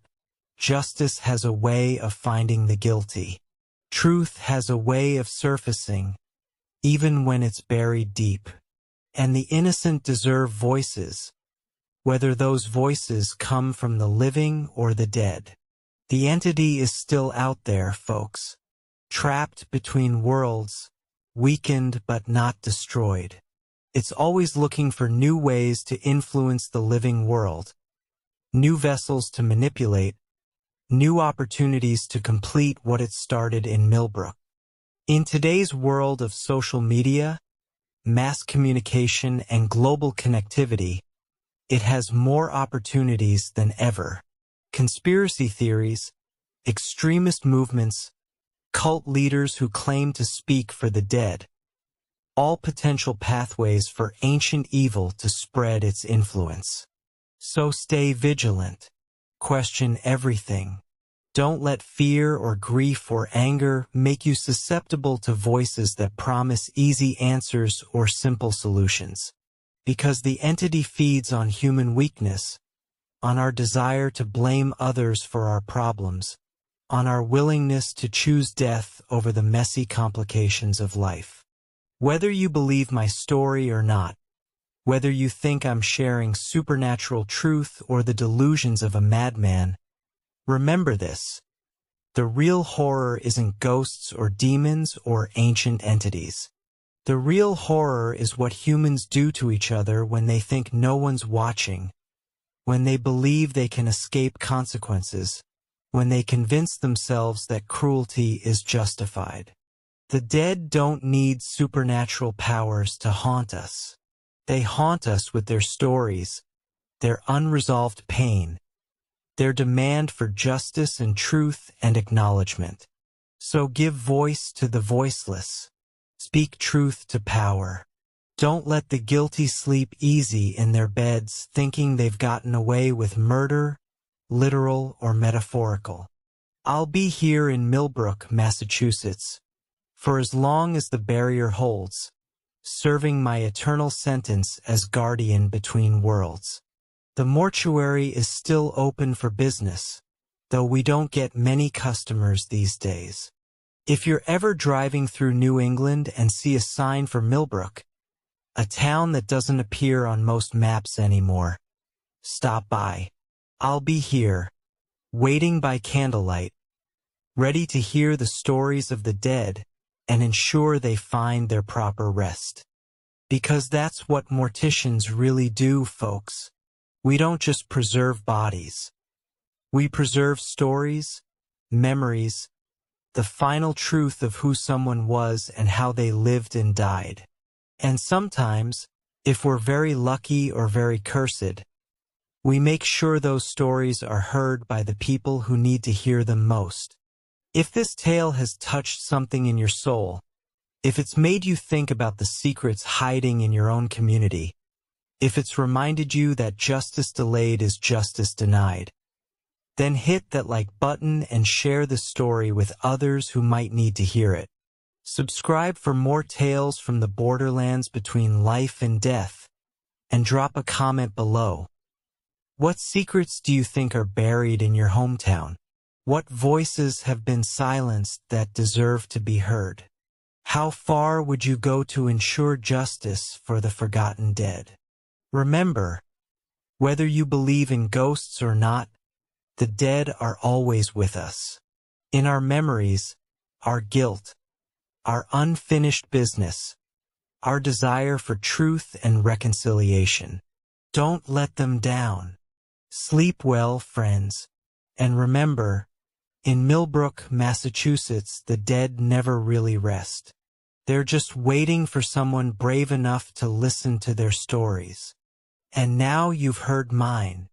justice has a way of finding the guilty. Truth has a way of surfacing, even when it's buried deep. And the innocent deserve voices, whether those voices come from the living or the dead. The entity is still out there, folks. Trapped between worlds, weakened but not destroyed. It's always looking for new ways to influence the living world, new vessels to manipulate, new opportunities to complete what it started in Millbrook. In today's world of social media, mass communication, and global connectivity, it has more opportunities than ever. Conspiracy theories, extremist movements, cult leaders who claim to speak for the dead, all potential pathways for ancient evil to spread its influence. So stay vigilant. Question everything. Don't let fear or grief or anger make you susceptible to voices that promise easy answers or simple solutions. Because the entity feeds on human weakness, on our desire to blame others for our problems, on our willingness to choose death over the messy complications of life. Whether you believe my story or not, whether you think I'm sharing supernatural truth or the delusions of a madman, remember this. The real horror isn't ghosts or demons or ancient entities. The real horror is what humans do to each other when they think no one's watching, when they believe they can escape consequences, when they convince themselves that cruelty is justified. The dead don't need supernatural powers to haunt us. They haunt us with their stories, their unresolved pain, their demand for justice and truth and acknowledgement. So give voice to the voiceless. Speak truth to power. Don't let the guilty sleep easy in their beds thinking they've gotten away with murder, literal or metaphorical. I'll be here in Millbrook, Massachusetts, for as long as the barrier holds, serving my eternal sentence as guardian between worlds. The mortuary is still open for business, though we don't get many customers these days. If you're ever driving through New England and see a sign for Millbrook, a town that doesn't appear on most maps anymore, stop by. I'll be here, waiting by candlelight, ready to hear the stories of the dead and ensure they find their proper rest. Because that's what morticians really do, folks. We don't just preserve bodies. We preserve stories, memories, the final truth of who someone was and how they lived and died. And sometimes, if we're very lucky or very cursed, we make sure those stories are heard by the people who need to hear them most. If this tale has touched something in your soul, if it's made you think about the secrets hiding in your own community, if it's reminded you that justice delayed is justice denied, then hit that like button and share the story with others who might need to hear it. Subscribe for more tales from the borderlands between life and death, and drop a comment below. What secrets do you think are buried in your hometown? What voices have been silenced that deserve to be heard? How far would you go to ensure justice for the forgotten dead? Remember, whether you believe in ghosts or not, the dead are always with us. In our memories, our guilt, our unfinished business, our desire for truth and reconciliation. Don't let them down. Sleep well, friends. And remember, in Millbrook, Massachusetts, the dead never really rest. They're just waiting for someone brave enough to listen to their stories. And now you've heard mine.